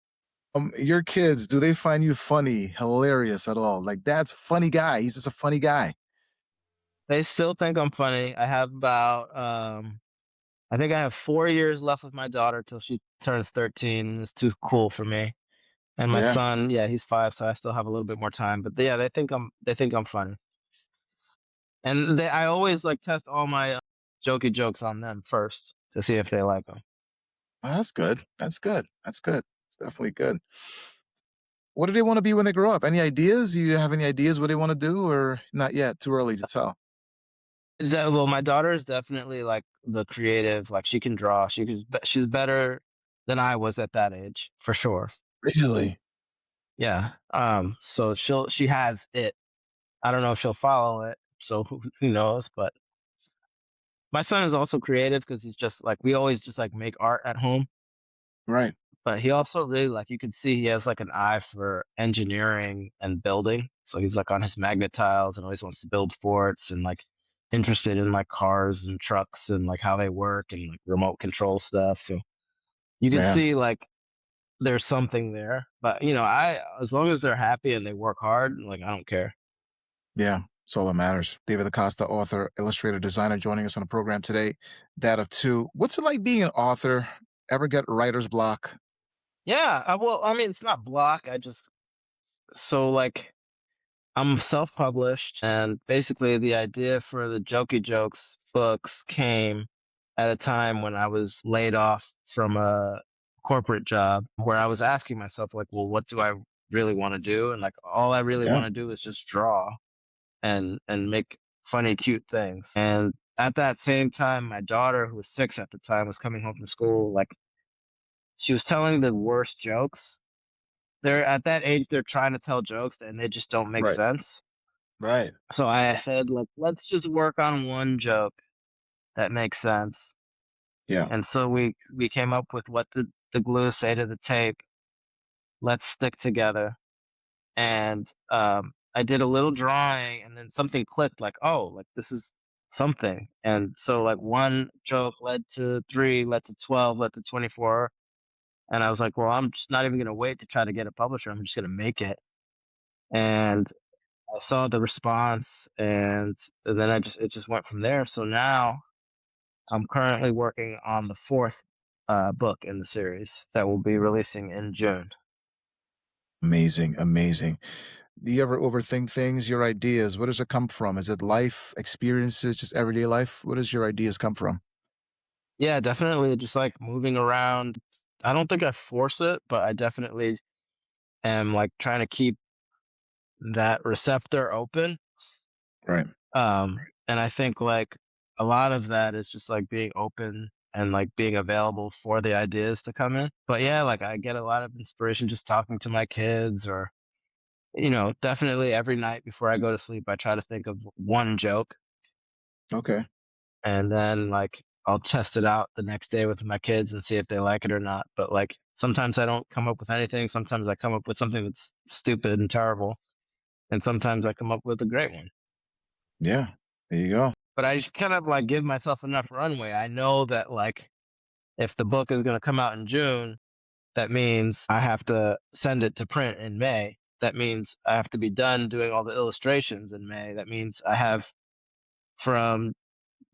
Your kids, do they find you funny, hilarious at all? Like, that's funny guy. He's just a funny guy. They still think I'm funny. I have about I think I have 4 years left with my daughter till she turns 13, and it's too cool for me. And my Yeah. son, yeah, he's 5, so I still have a little bit more time. But yeah, they think I'm funny. And I always like test all my jokey jokes on them first to see if they like them. Oh, that's good. That's good. That's good. It's definitely good. What do they want to be when they grow up? Any ideas? You have any ideas what they want to do, or not yet? Too early to tell. Well, my daughter is definitely like the creative. Like she can draw. She's better than I was at that age for sure. Really? Yeah. So she has it. I don't know if she'll follow it. So who knows? But my son is also creative because he's just like we always just like make art at home. Right. But he also really like you can see he has like an eye for engineering and building. So he's like on his magnet tiles and always wants to build forts and like interested in like cars and trucks and like how they work and like remote control stuff. So you can Yeah. see like there's something there. But I as long as they're happy and they work hard, like I don't care. Yeah. That's all that matters. David DaCosta, author, illustrator, designer, joining us on the program today. Dad of two. What's it like being an author? Ever get writer's block? Yeah, well, I mean, it's not block. I just so like I'm self-published, and basically the idea for the Jokey Jokes books came at a time when I was laid off from a corporate job where I was asking myself like, well, what do I really want to do? And like all I really Yeah. want to do is just draw and make funny, cute things. And at that same time, my daughter, who was 6 at the time, was coming home from school. Like she was telling the worst jokes. They're at that age, they're trying to tell jokes and they just don't make Right. sense. Right. So I said, like, let's just work on one joke that makes sense. Yeah. And so we came up with what did the glue say to the tape? Let's stick together. And I did a little drawing, and then something clicked. Like, oh, like this is something. And so like one joke led to 3, led to 12, led to 24. And I was like, well, I'm just not even gonna wait to try to get a publisher. I'm just gonna make it. And I saw the response, and then it just went from there. So now I'm currently working on the fourth book in the series that will be releasing in June. Amazing. Amazing. Do you ever overthink things, your ideas? Where does it come from? Is it life experiences, just everyday life? Where does your ideas come from? Yeah, definitely just like moving around. I don't think I force it, but I definitely am like trying to keep that receptor open. Right. And I think like a lot of that is just like being open and like being available for the ideas to come in. But yeah, like I get a lot of inspiration just talking to my kids or definitely every night before I go to sleep, I try to think of one joke Okay. and then like I'll test it out the next day with my kids and see if they like it or not. But like sometimes I don't come up with anything. Sometimes I come up with something that's stupid and terrible. And sometimes I come up with a great one. Yeah. There you go. But I just kind of like give myself enough runway. I know that like if the book is going to come out in June, that means I have to send it to print in May. That means I have to be done doing all the illustrations in May. That means I have from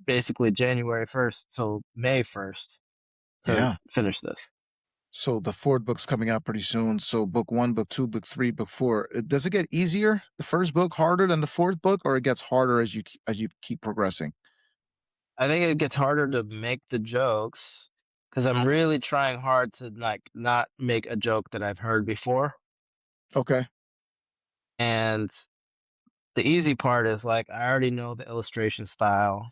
basically January 1st till May 1st to Yeah. finish this. So the fourth book's coming out pretty soon. So book one, book two, book three, book four. Does it get easier? The first book harder than the fourth book, or it gets harder as you keep progressing? I think it gets harder to make the jokes because I'm really trying hard to like not make a joke that I've heard before. Okay. And the easy part is like I already know the illustration style.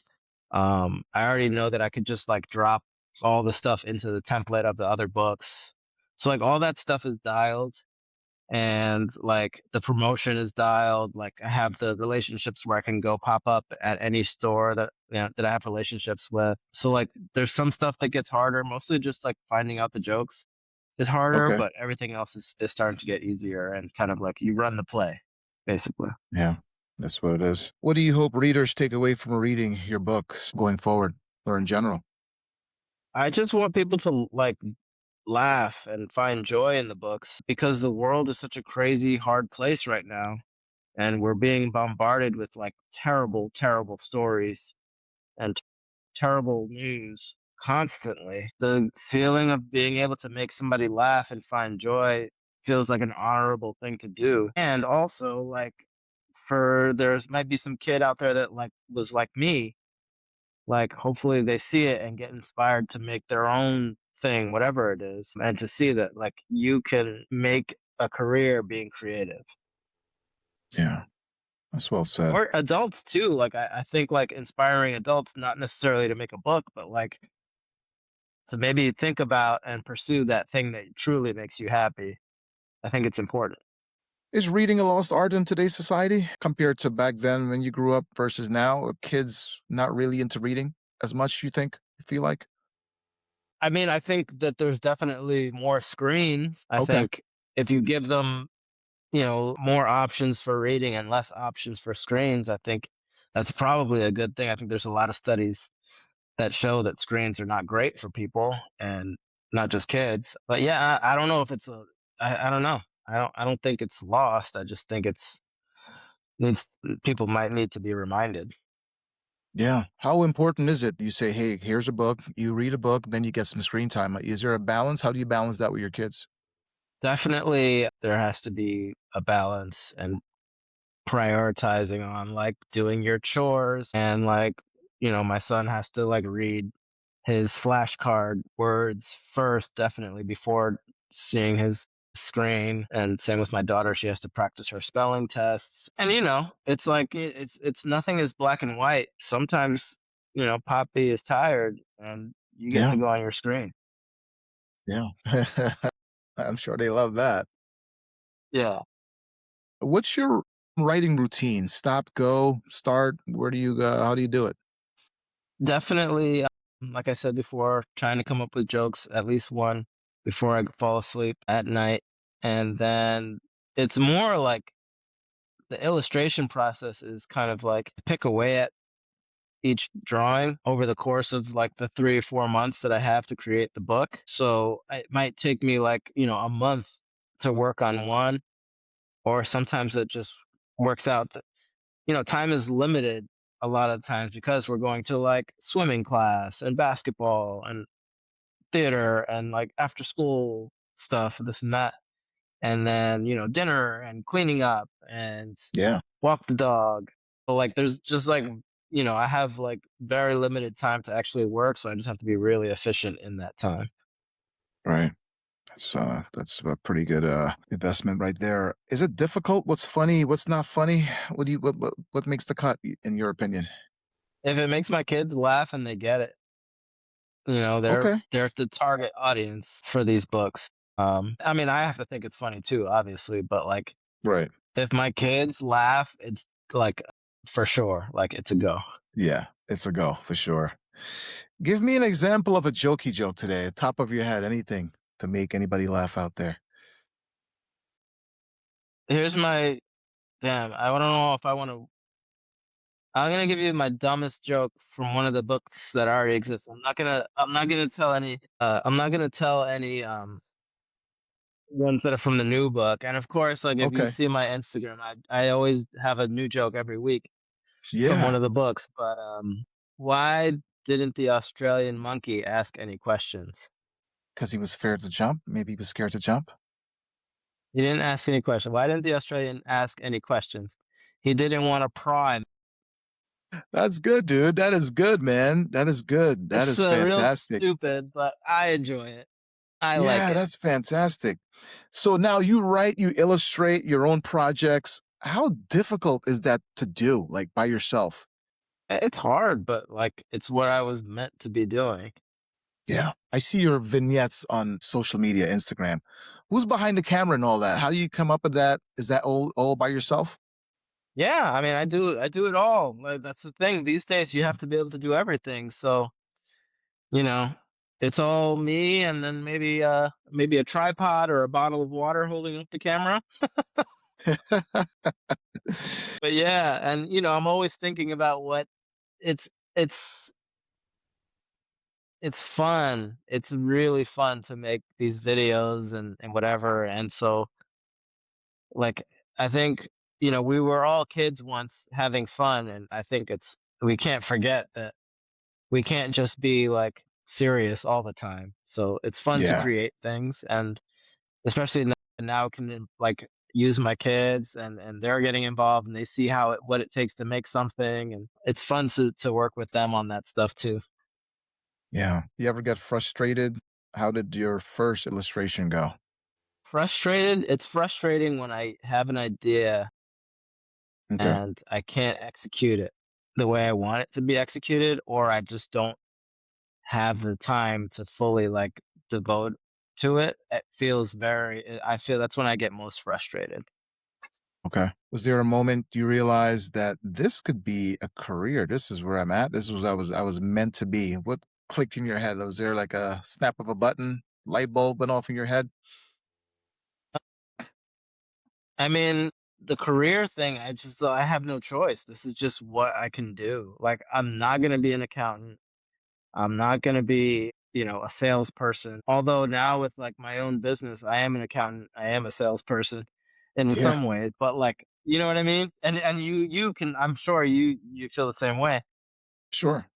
I already know that I could just like drop all the stuff into the template of the other books. So like all that stuff is dialed, and like the promotion is dialed. Like I have the relationships where I can go pop up at any store that that I have relationships with. So like there's some stuff that gets harder, mostly just like finding out the jokes is harder, Okay. but everything else is starting to get easier, and kind of like you run the play, basically. Yeah, that's what it is. What do you hope readers take away from reading your books going forward or in general? I just want people to like laugh and find joy in the books because the world is such a crazy, hard place right now. And we're being bombarded with like terrible, terrible stories and terrible news constantly. The feeling of being able to make somebody laugh and find joy feels like an honorable thing to do. And also, like, for there's might be some kid out there that like was like me, like hopefully they see it and get inspired to make their own thing, whatever it is, and to see that like you can make a career being creative. Yeah, that's well said. Or adults too. Like I think like inspiring adults, not necessarily to make a book, but like to maybe think about and pursue that thing that truly makes you happy. I think it's important. Is reading a lost art in today's society compared to back then when you grew up versus now? Are kids not really into reading as much, you think? You feel like? I mean, I think that there's definitely more screens. I Okay. think if you give them, more options for reading and less options for screens, I think that's probably a good thing. I think there's a lot of studies that show that screens are not great for people and not just kids. But yeah, I don't know if it's I don't know. I don't think it's lost. I just think it's needs people might need to be reminded. Yeah. How important is it? You say, hey, here's a book, you read a book, then you get some screen time. Is there a balance? How do you balance that with your kids? Definitely there has to be a balance and prioritizing on like doing your chores, and like my son has to like read his flashcard words first, definitely, before seeing his screen. And same with my daughter, she has to practice her spelling tests. And it's like it's nothing is black and white. Sometimes Poppy is tired and you get Yeah. to go on your screen. Yeah. I'm sure they love that. Yeah, What's your writing routine? Stop, go, start? Where do you go? How do you do it? definitely. Like I said before, trying to come up with jokes, at least one, before I fall asleep at night. And then it's more like the illustration process is kind of like pick away at each drawing over the course of like the 3 or 4 months that I have to create the book. So it might take me like, a month to work on one, or sometimes it just works out that, time is limited a lot of times because we're going to like swimming class and basketball and theater and like after school stuff, this and that. And then, dinner and cleaning up and Yeah. walk the dog. So like there's just like I have like very limited time to actually work, so I just have to be really efficient in that time. Right. That's a pretty good investment right there. Is it difficult? What's funny? What's not funny? What makes the cut in your opinion? If it makes my kids laugh and they get it, they're Okay. they're the target audience for these books. I mean, I have to think it's funny too, obviously, but like Right. if my kids laugh, it's like for sure, like it's a go. Yeah, it's a go for sure. Give me an example of a jokey joke today, top of your head, anything to make anybody laugh out there. Here's my damn. I don't know if I want to. I'm gonna give you my dumbest joke from one of the books that already exists. I'm not gonna tell any. I'm not gonna tell any ones that are from the new book. And of course, like if you Okay. see my Instagram, I always have a new joke every week from one Yeah, of the books. But why didn't the Australian monkey ask any questions? because he was scared to jump. Maybe he was scared to jump. He didn't ask any questions. Why didn't the Australian ask any questions? He didn't want to pry. That's good, dude. That is good, man. That is good. That It's is real fantastic. stupid, but I enjoy it. I like Yeah, it. that's fantastic. So now you write, you illustrate your own projects. How difficult is that to do, like, by yourself? It's hard, but, like, it's what I was meant to be doing. Yeah. I see your vignettes on social media, Instagram. Who's behind the camera and all that? How do you come up with that? Is that all by yourself? Yeah, I mean, I do it all. Like, that's the thing. These days, you have to be able to do everything. So, you know, it's all me, and then maybe a tripod or a bottle of water holding up the camera. But yeah, and I'm always thinking about what it's it's it's fun. It's really fun to make these videos and whatever. And so, like, I think, we were all kids once having fun, and I think we can't forget that we can't just be like serious all the time. So it's fun to Yeah. create things, and especially now can like use my kids, and they're getting involved, and they see what it takes to make something, and it's fun to work with them on that stuff too. Yeah. You ever get frustrated? How did your first illustration go? Frustrated, it's frustrating when I have an idea Okay. and I can't execute it the way I want it to be executed, or I just don't have the time to fully like devote to it. I feel that's when I get most frustrated. Okay. Was there a moment you realized that this could be a career? This is where I'm at. This was I was meant to be. What clicked in your head? Was there like a snap of a button, light bulb went off in your head? I mean, the career thing, I have no choice. This is just what I can do. Like, I'm not going to be an accountant. I'm not going to be, a salesperson. Although now with like my own business, I am an accountant. I am a salesperson in Yeah, some ways, but like, you know what I mean? And you can, I'm sure you feel the same way. sure.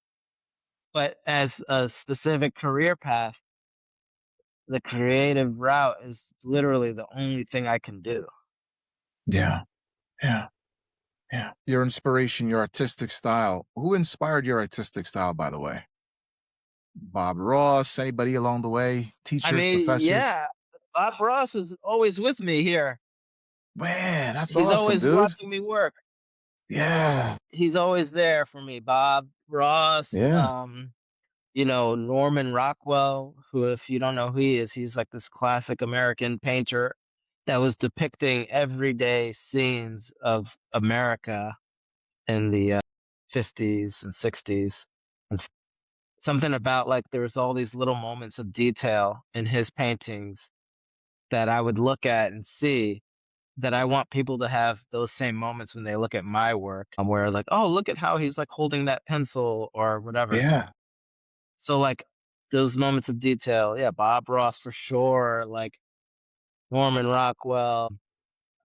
But as a specific career path, the creative route is literally the only thing I can do. Yeah, yeah, yeah. Your inspiration, your artistic style. Who inspired your artistic style, by the way? Bob Ross, anybody along the way? I Teachers, mean, professors? yeah, Bob Ross is always with me here. Man, that's He's awesome, always dude. watching me work. Yeah, He's always there for me. Bob Ross, yeah. Norman Rockwell, who, if you don't know who he is, he's like this classic American painter that was depicting everyday scenes of America in the 50s and 60s. And something about like there was all these little moments of detail in his paintings that I would look at and see that I want people to have those same moments when they look at my work, where like, oh, look at how he's like holding that pencil or whatever. Yeah, So like those moments of detail, yeah, Bob Ross for sure, like Norman Rockwell,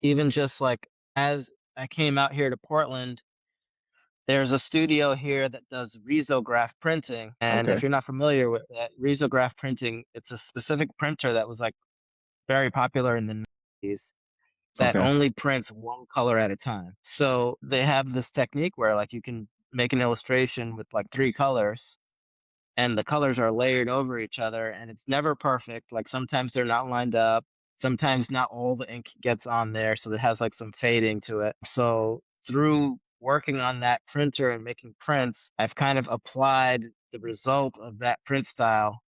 even just like as I came out here to Portland, there's a studio here that does risograph printing. And if okay, you're not familiar with that, risograph printing, it's a specific printer that was like very popular in the 90s that okay. only prints one color at a time. So they have this technique where like you can make an illustration with like three colors, and the colors are layered over each other, and it's never perfect. Like sometimes they're not lined up, sometimes not all the ink gets on there, so it has like some fading to it. So through working on that printer and making prints, I've kind of applied the result of that print style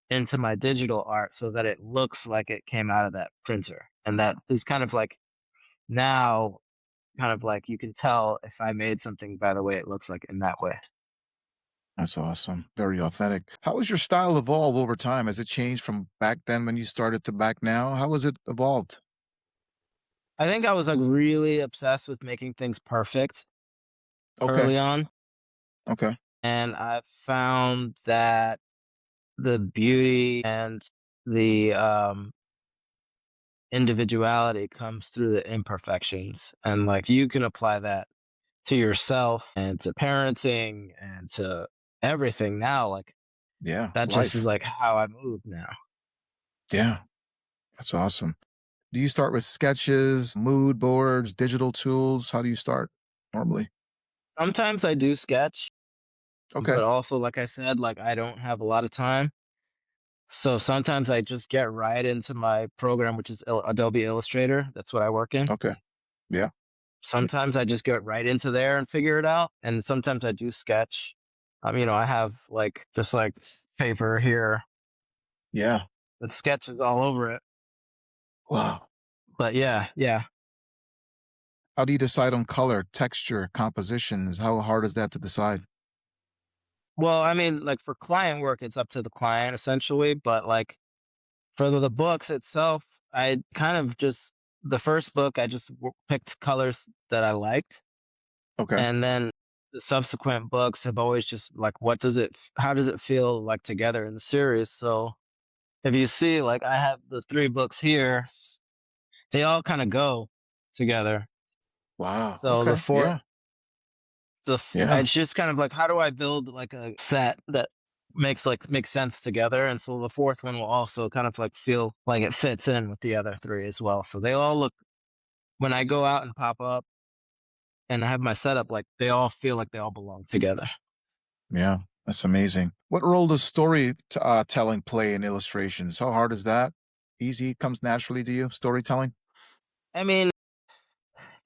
into my digital art so that it looks like it came out of that printer. And that is kind of like now kind of like you can tell if I made something by the way it looks like in that way. That's awesome. Very authentic. How has your style evolved over time? Has it changed from back then when you started to back now? How has it evolved? I think I was like really obsessed with making things perfect Okay, early on, okay. and I found that the beauty and the individuality comes through the imperfections, and like you can apply that to yourself and to parenting and to everything now. Like Yeah, that just is life. like how I move now. Yeah, that's awesome. Do you start with sketches, mood boards, digital tools? How do you start normally? Sometimes I do sketch, Okay, but also like I said, like I don't have a lot of time. So sometimes I just get right into my program, which is Adobe Illustrator. That's what I work in. okay. Yeah, Sometimes I just get right into there and figure it out, and sometimes I do sketch. I have like just like paper here Yeah. with sketches all over it. Wow. But yeah, yeah. How do you decide on color, texture, compositions? How hard is that to decide? Well, like for client work, it's up to the client essentially, but like for the books itself, I kind of just the first book I just picked colors that I liked, Okay. and then the subsequent books have always just like how does it feel like together in the series? So if you see, like I have the three books here, they all kind of go together. Wow. So Okay. Yeah. Yeah. it's just kind of like how do I build like a set that makes sense together, and so the fourth one will also kind of like feel like it fits in with the other three as well. So they all look when I go out and pop up and I have my setup, like they all feel like they all belong together. Yeah. That's amazing. What role does telling play in illustrations? How hard is that? Easy, comes naturally to you, storytelling? I mean,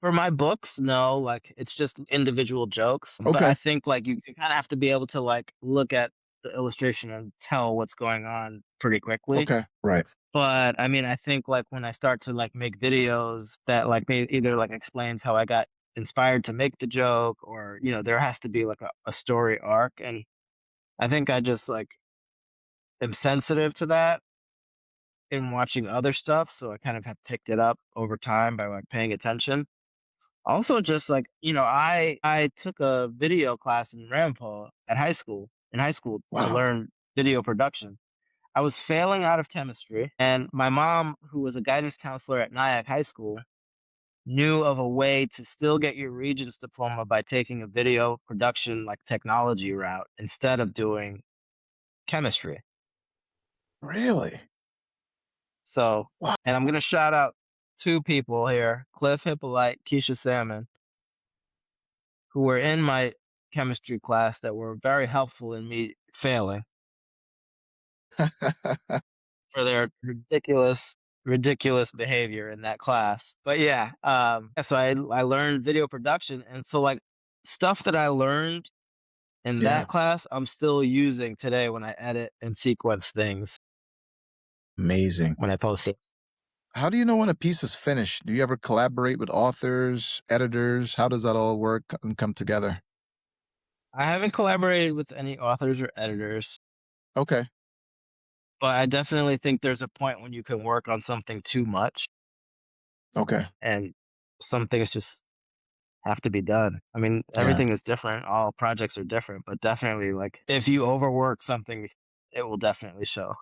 for my books, no, like it's just individual jokes. But I Okay. think like you kind of have to be able to like look at the illustration and tell what's going on pretty quickly. Okay. Right. But I think like when I start to like make videos that like either like explains how I got inspired to make the joke, or there has to be like a story arc, and I think I just like am sensitive to that in watching other stuff, so I kind of have picked it up over time by like paying attention. Also, just like I took a video class in Rampo at high school to Wow. learn video production. I was failing out of chemistry, and my mom, who was a guidance counselor at Nyack High School, knew of a way to still get your Regents diploma by taking a video production like technology route instead of doing chemistry. Really? So, Wow. and I'm gonna shout out two people here: Cliff Hippolyte, Keisha Salmon, who were in my chemistry class that were very helpful in me failing for their ridiculous behavior in that class. But yeah, so I learned video production, and so like stuff that I learned in Yeah. that class, I'm still using today when I edit and sequence things Amazing. when I post it. How do you know when a piece is finished? Do you ever collaborate with authors, editors? How does that all work and come together? I haven't collaborated with any authors or editors, Okay. but I definitely think there's a point when you can work on something too much Okay. and some things just have to be done. Yeah. Everything is different. All projects are different, but definitely like if you overwork something, it will definitely show.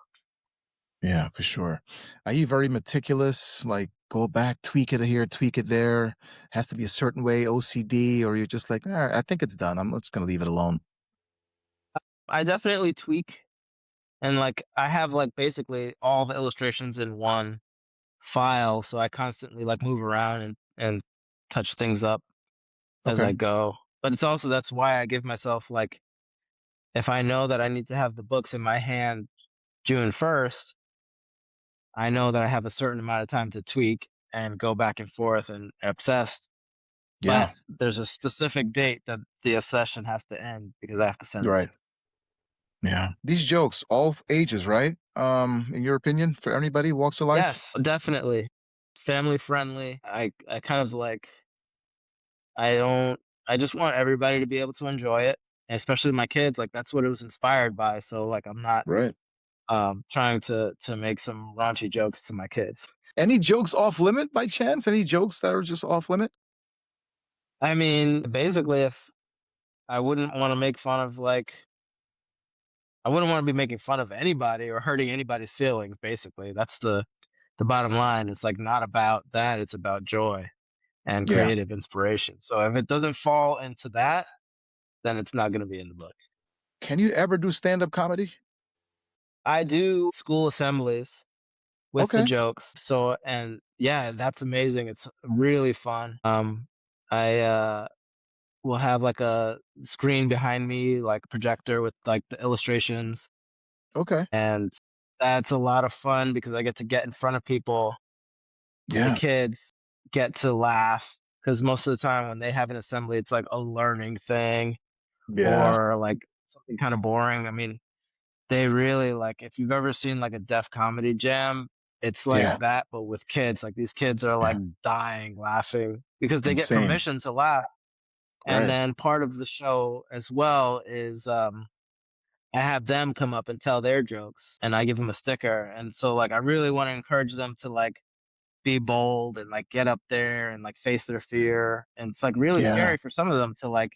Yeah, for sure. Are you very meticulous? Like go back, tweak it here, tweak it there. Has to be a certain way, OCD, or you're just like, all right, I think it's done. I'm just gonna leave it alone. I definitely tweak, and like I have like basically all the illustrations in one file, so I constantly like move around and touch things up as I Okay. go. But it's also that's why I give myself like if I know that I need to have the books in my hand June 1st, I know that I have a certain amount of time to tweak and go back and forth and obsess. But Yeah. there's a specific date that the obsession has to end because I have to send it Right. in. Yeah. These jokes, ages, right? In your opinion, for anybody, walks of life? Yes, definitely. Family friendly. I kind of like I don't I just want everybody to be able to enjoy it, and especially my kids. Like that's what it was inspired by. So like I'm not Right. trying to make some raunchy jokes to my kids. Any jokes off limit by chance? Any jokes that are just off limit? Basically if I wouldn't want to make fun of like I wouldn't want to be making fun of anybody or hurting anybody's feelings, basically. That's the bottom line. It's like not about that, it's about joy and Yeah. creative inspiration. So if it doesn't fall into that, then it's not going to be in the book. Can you ever do stand-up comedy? I do school assemblies with the Okay. jokes. So and yeah, that's amazing. It's really fun. I will have like a screen behind me, like projector with like the illustrations, Okay. and that's a lot of fun because I get to get in front of people and the Yeah. kids get to laugh because most of the time when they have an assembly, it's like a learning thing Yeah. or like something kind of boring. I mean, they really like if you've ever seen like a deaf comedy jam, it's like Yeah. that, but with kids. Like these kids are like Yeah. dying laughing because they get Insane. permission to laugh. And Right. then part of the show as well is I have them come up and tell their jokes and I give them a sticker. And so like I really want to encourage them to like be bold and like get up there and like face their fear. And it's like really Yeah. scary for some of them to like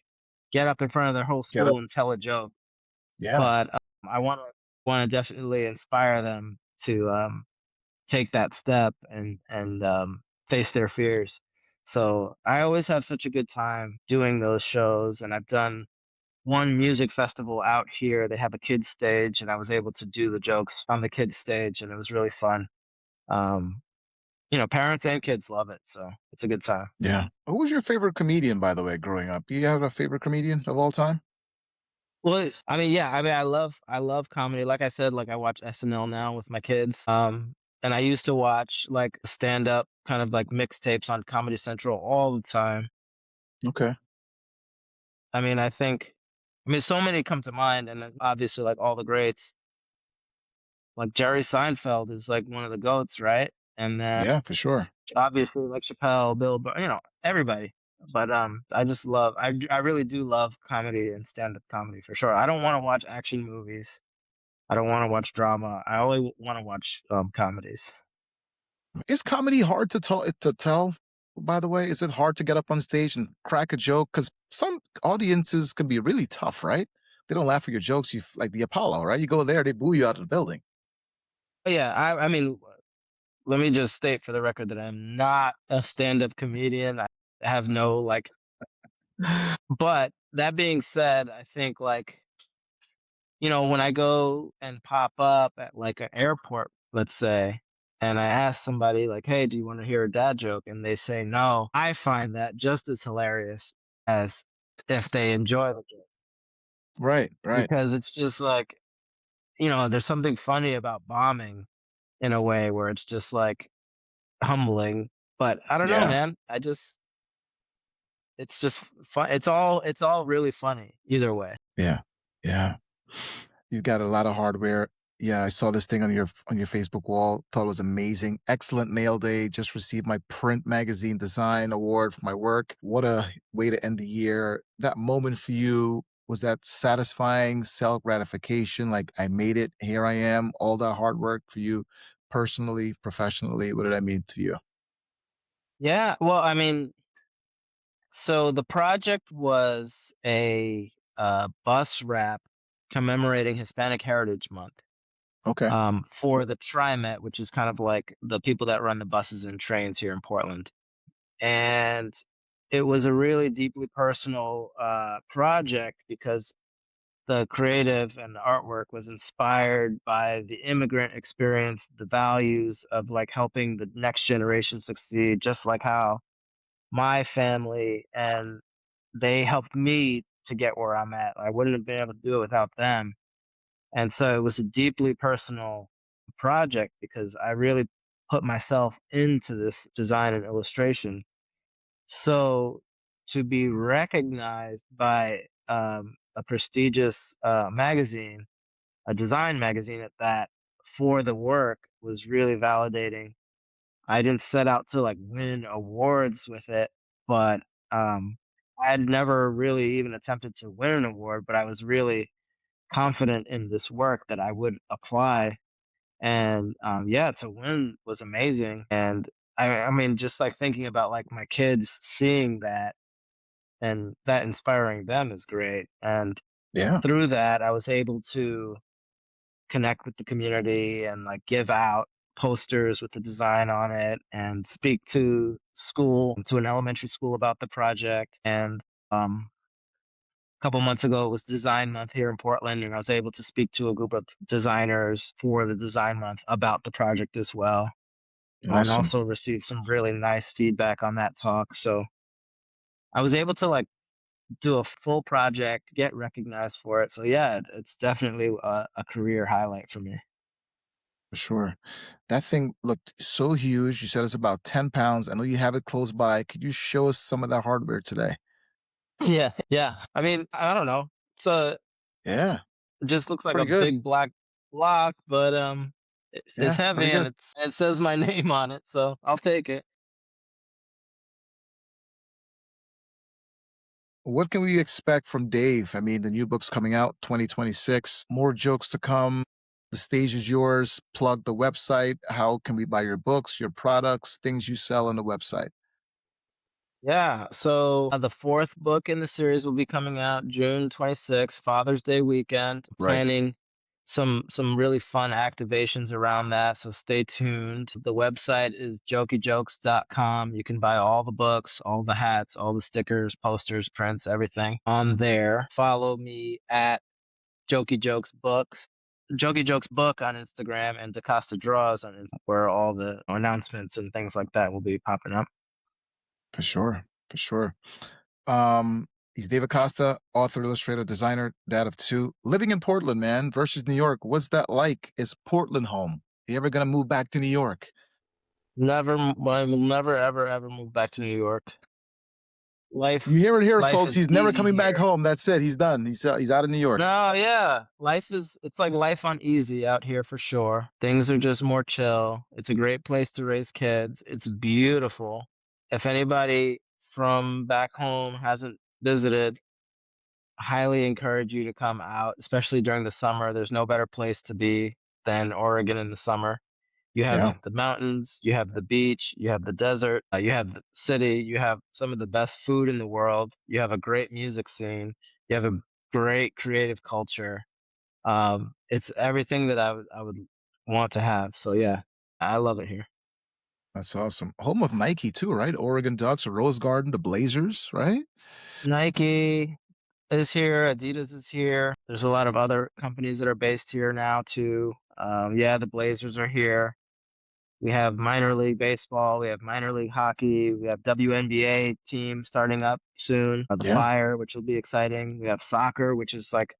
get up in front of their whole Get up. school and tell a joke. Yeah. But I want to definitely inspire them to take that step and face their fears. So I always have such a good time doing those shows, and I've done one music festival out here. They have a kids stage, and I was able to do the jokes on the kids stage, and it was really fun. Um, parents and kids love it, so it's a good time. Yeah. Who was your favorite comedian, by the way, growing up? Do you have a favorite comedian of all time? Well, I mean, yeah, I mean, I love comedy. Like I said, like I watch SNL now with my kids. And I used to watch like stand up kind of like mixtapes on Comedy Central all the time. Okay. I mean, I mean, so many come to mind, and then obviously like all the greats, like Jerry Seinfeld is like one of the goats, right? And then Yeah, for sure. obviously like Chappelle, Bill, Burr, everybody. But I just love, I really do love comedy and stand up comedy for sure. I don't want to watch action movies. I don't want to watch drama. I only want to watch comedies. Is comedy hard to tell? By the way, is it hard to get up on stage and crack a joke? Because some audiences can be really tough, right? They don't laugh at your jokes. Like the Apollo, right? You go there, they boo you out of the building. But yeah, I mean, let me just state for the record that I'm not a stand-up comedian. I have no like, but that being said, I think like, when I go and pop up at like an airport, let's say, and I ask somebody like, "Hey, do you want to hear a dad joke?" and they say no, I find that just as hilarious as if they enjoy the joke Right, right. because it's just like, there's something funny about bombing in a way where it's just like humbling. But I don't know, Yeah, man. It's just fun. It's all really funny either way. yeah, yeah. You've got a lot of hardware. Yeah, I saw this thing on your Facebook wall. Thought it was amazing. Excellent nail day. Just received my print magazine design award for my work. What a way to end the year. That moment for you, was that satisfying self gratification? Like I made it. Here I am. All that hard work for you personally, professionally. What did that mean to you? Yeah, well, I mean, so the project was a bus wrap commemorating Hispanic Heritage Month Okay. for the TriMet, which is kind of like the people that run the buses and trains here in Portland. And it was a really deeply personal project because the creative and the artwork was inspired by the immigrant experience, the values of like helping the next generation succeed, just like how my family and they helped me to get where I'm at. I wouldn't have been able to do it without them. And so it was a deeply personal project because I really put myself into this design and illustration. So to be recognized by a prestigious magazine, a design magazine at that, for the work was really validating. I didn't set out to like win awards with it, but I had never really even attempted to win an award, but I was really confident in this work that I would apply. And yeah, to win was amazing. And I mean, just like thinking about like my kids seeing that and that inspiring them is great. And Yeah. through that, I was able to connect with the community and like give out posters with the design on it and speak to an elementary school about the project. And a couple months ago it was design month here in Portland, and I was able to speak to a group of designers for the design month about the project as well, and Awesome. also received some really nice feedback on that talk. So I was able to like do a full project, get recognized for it. So yeah, it's definitely a career highlight for me. For sure. That thing looked so huge. You said it's about 10 pounds. I know you have it close by. Could you show us some of that hardware today? Yeah, yeah. I mean, I don't know. Yeah, It just looks like a pretty good. big black block, but it's Yeah, pretty heavy and good. it says my name on it, so I'll take it. What can we expect from Dave? I mean, the new book's coming out 2026. More jokes to come. The stage is yours. Plug the website. How can we buy your books, your products, things you sell on the website? Yeah, so the fourth book in the series will be coming out June 26th, Father's Day weekend. Right. Planning some really fun activations around that, so stay tuned. The website is jokyjokes.com. You can buy all the books, all the hats, all the stickers, posters, prints, everything on there. Follow me at Jokey Jokes Books. Jokey Jokes Book on Instagram and DaCosta Draws on Instagram, where all the announcements and things like that will be popping up. For sure. For sure. Um, he's David Acosta, author, illustrator, designer, dad of two, living in Portland, man, versus New York. What's that like? Is Portland home? You ever gonna move back to New York? I will never, ever, ever move back to New York. You Life, hear it here, life folks. is He's never easy coming back here. home. That's it. He's done. He's out of New York. No, yeah, it's like life on easy out here for sure. Things are just more chill. It's a great place to raise kids. It's beautiful. If anybody from back home hasn't visited, highly encourage you to come out, especially during the summer. There's no better place to be than Oregon in the summer. You have Yeah, the mountains, you have the beach, you have the desert, you have the city, you have some of the best food in the world, you have a great music scene, you have a great creative culture. It's everything that I would want to have. So yeah, I love it here. that's awesome. Home of Nike too, right? Oregon Ducks, Rose Garden, the Blazers, right? Nike is here, Adidas is here. There's a lot of other companies that are based here now too. Yeah, the Blazers are here. We have minor league baseball, we have minor league hockey, we have WNBA team starting up soon, the Yeah, Fire, which will be exciting. We have soccer, which is like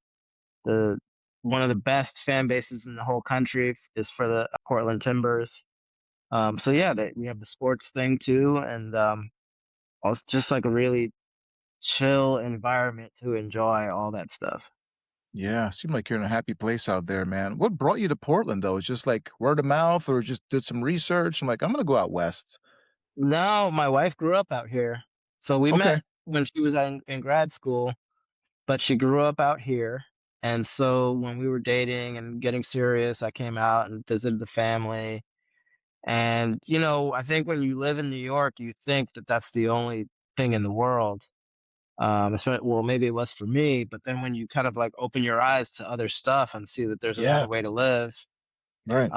the one of the best fan bases in the whole country is for the Portland Timbers. So yeah, we have the sports thing too, and also just like a really chill environment to enjoy all that stuff. yeah. Seem like you're in a happy place out there, man. What brought you to Portland though? It's just like word of mouth, or just did some research. I'm like, I'm gonna go out west. No, my wife grew up out here, so we Okay. met when she was in grad school, but she grew up out here. And so when we were dating and getting serious, I came out and visited the family. And, I think when you live in New York, you think that that's the only thing in the world. Well, maybe it was for me, but then when you kind of like open your eyes to other stuff and see that there's Yeah. another way to live, Right.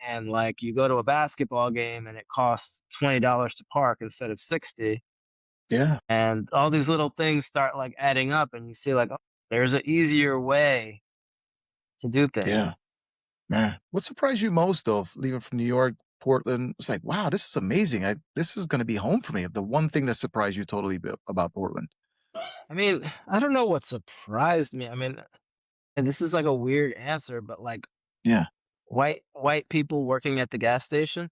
and like you go to a basketball game and it costs $20 to park instead of 60, Yeah. and all these little things start like adding up, and you see like, oh, there's an easier way to do things. Yeah. Man, what surprised you most though, leaving from New York, Portland? It's like, wow, this is amazing. This is gonna be home for me. The one thing that surprised you totally about Portland. I mean, I don't know what surprised me. I mean, and this is like a weird answer, but like Yeah. white people working at the gas station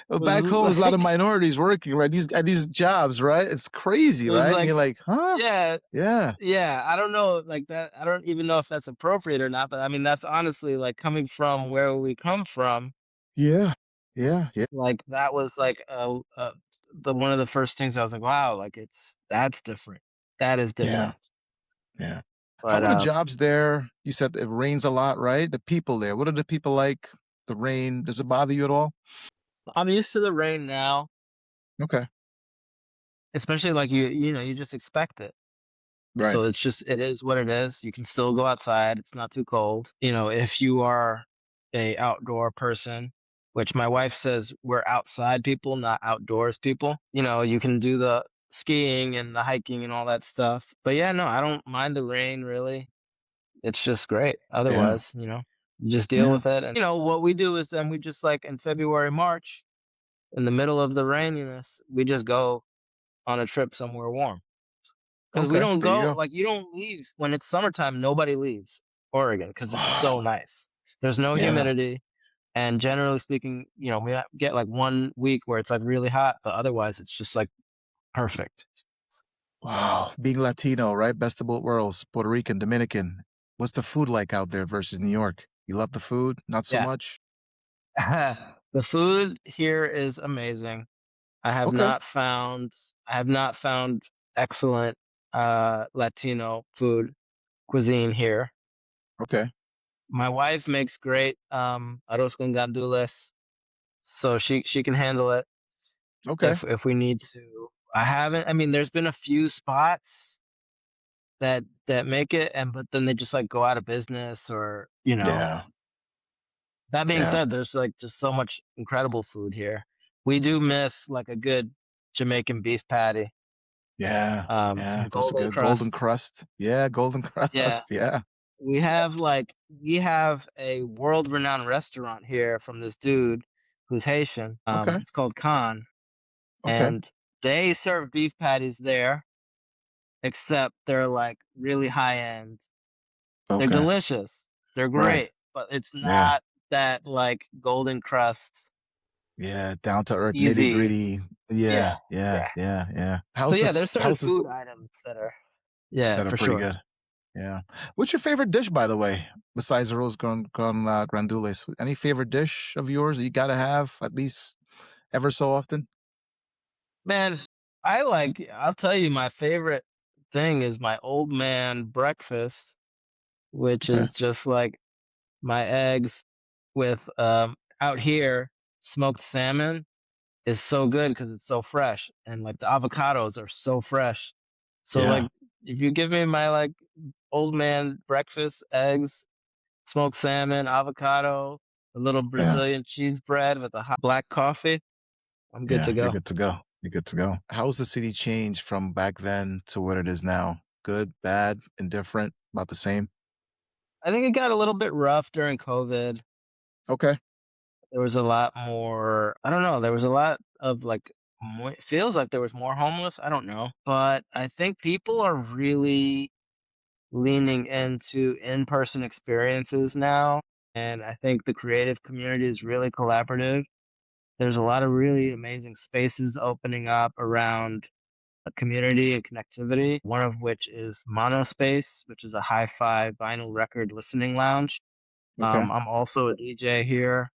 Well, was back home, there's a lot of like minorities working, right? These at these jobs, right? It's crazy, it was right? And you're like, like, huh? yeah, Yeah. yeah. I don't know, like that. I don't even know if that's appropriate or not. But I mean, that's honestly like coming from where we come from. Yeah. Yeah. Yeah. Like that was like the one of the first things I was like, wow, like that's different. That is Yeah. different. Yeah. How But are the jobs there? You said it rains a lot, right? The people there, what are the people like? The rain, does it bother you at all? I'm used to the rain now, Okay. especially like you just expect it. Right. So it is what it is. You can still go outside. It's not too cold. If you are a outdoor person, which my wife says we're outside people, not outdoors people. You can do the skiing and the hiking and all that stuff. But yeah, no, I don't mind the rain really. It's just great. Yeah. Otherwise, you just deal Yeah. with it. And what we do is then we just like in February, March, in the middle of the raininess, we just go on a trip somewhere warm. Because we Okay. don't There you go, go. like, you don't leave when it's summertime. Nobody leaves Oregon because it's so nice. There's no Yeah. humidity. And generally speaking, we get like 1 week where it's like really hot, but otherwise it's just like perfect. Wow. Being Latino, right? Best of both worlds, Puerto Rican, Dominican. What's the food like out there versus New York? You love the food? Not so Yeah. much? The food here is amazing. Okay. I have not found excellent Latino food cuisine here. Okay. My wife makes great arroz con gandules, so she can handle it Okay. if we need to. I mean, there's been a few spots that make it, and but then they just like go out of business, or Yeah. that being Yeah. said, there's like just so much incredible food here. We do miss like a good Jamaican beef patty, Yeah. some Yeah. Those are golden good. Golden crust. crust. Yeah. Golden Yeah, crust. Yeah. we have a world renowned restaurant here from this dude who's Haitian. Okay. It's called Khan, Okay. and they serve beef patties there, except they're like really high end. They're Okay. delicious. They're Right. great, but it's Yeah. not that like golden crust Yeah. Down to earth, nitty easy. gritty. Yeah. Yeah, Yeah. yeah. Yeah. Yeah. So yeah, there's certain How's this food items that are, yeah, that are for pretty sure. good? Yeah. What's your favorite dish, by the way, besides the grandules? Any favorite dish of yours that you gotta have at least ever so often? Man, I'll tell you, my favorite thing is my old man breakfast, which Okay. is just like my eggs with out here smoked salmon is so good because it's so fresh, and like the avocados are so fresh. So like Yeah. if you give me my like old man breakfast, eggs, smoked salmon, avocado, a little Yeah. Brazilian cheese bread with a hot black coffee, I'm good to Yeah. You're go. good to go. You're good to go. How's the city changed from back then to what it is now? Good, bad, indifferent, about the same? I think it got a little bit rough during COVID. Okay. There was a lot more, I don't know, there was a lot of like, it feels like there was more homeless. I don't know. But I think people are really leaning into in-person experiences now. And I think the creative community is really collaborative. There's a lot of really amazing spaces opening up around a community and connectivity, one of which is Monospace, which is a hi-fi vinyl record listening lounge. Okay. I'm also a DJ here,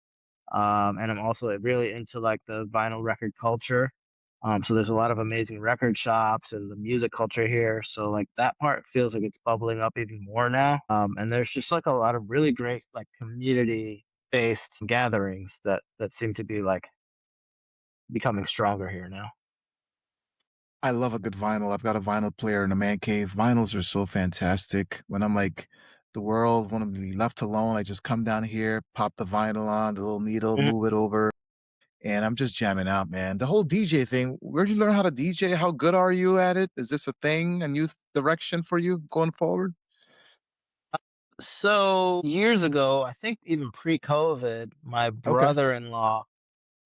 and I'm also really into like the vinyl record culture. So there's a lot of amazing record shops and the music culture here. So like that part feels like it's bubbling up even more now. And there's just like a lot of really great like community based gatherings that seem to be like becoming stronger here now. I love a good vinyl. I've got a vinyl player in a man cave. Vinyls are so fantastic. When I'm like, the world, want to be left alone, I just come down here, pop the vinyl on, the little needle, Mhm. move it over, and I'm just jamming out, man. The whole DJ thing, where'd you learn how to DJ? How good are you at it? Is this a thing, a new direction for you going forward? So years ago, I think even pre-COVID, my Okay. brother-in-law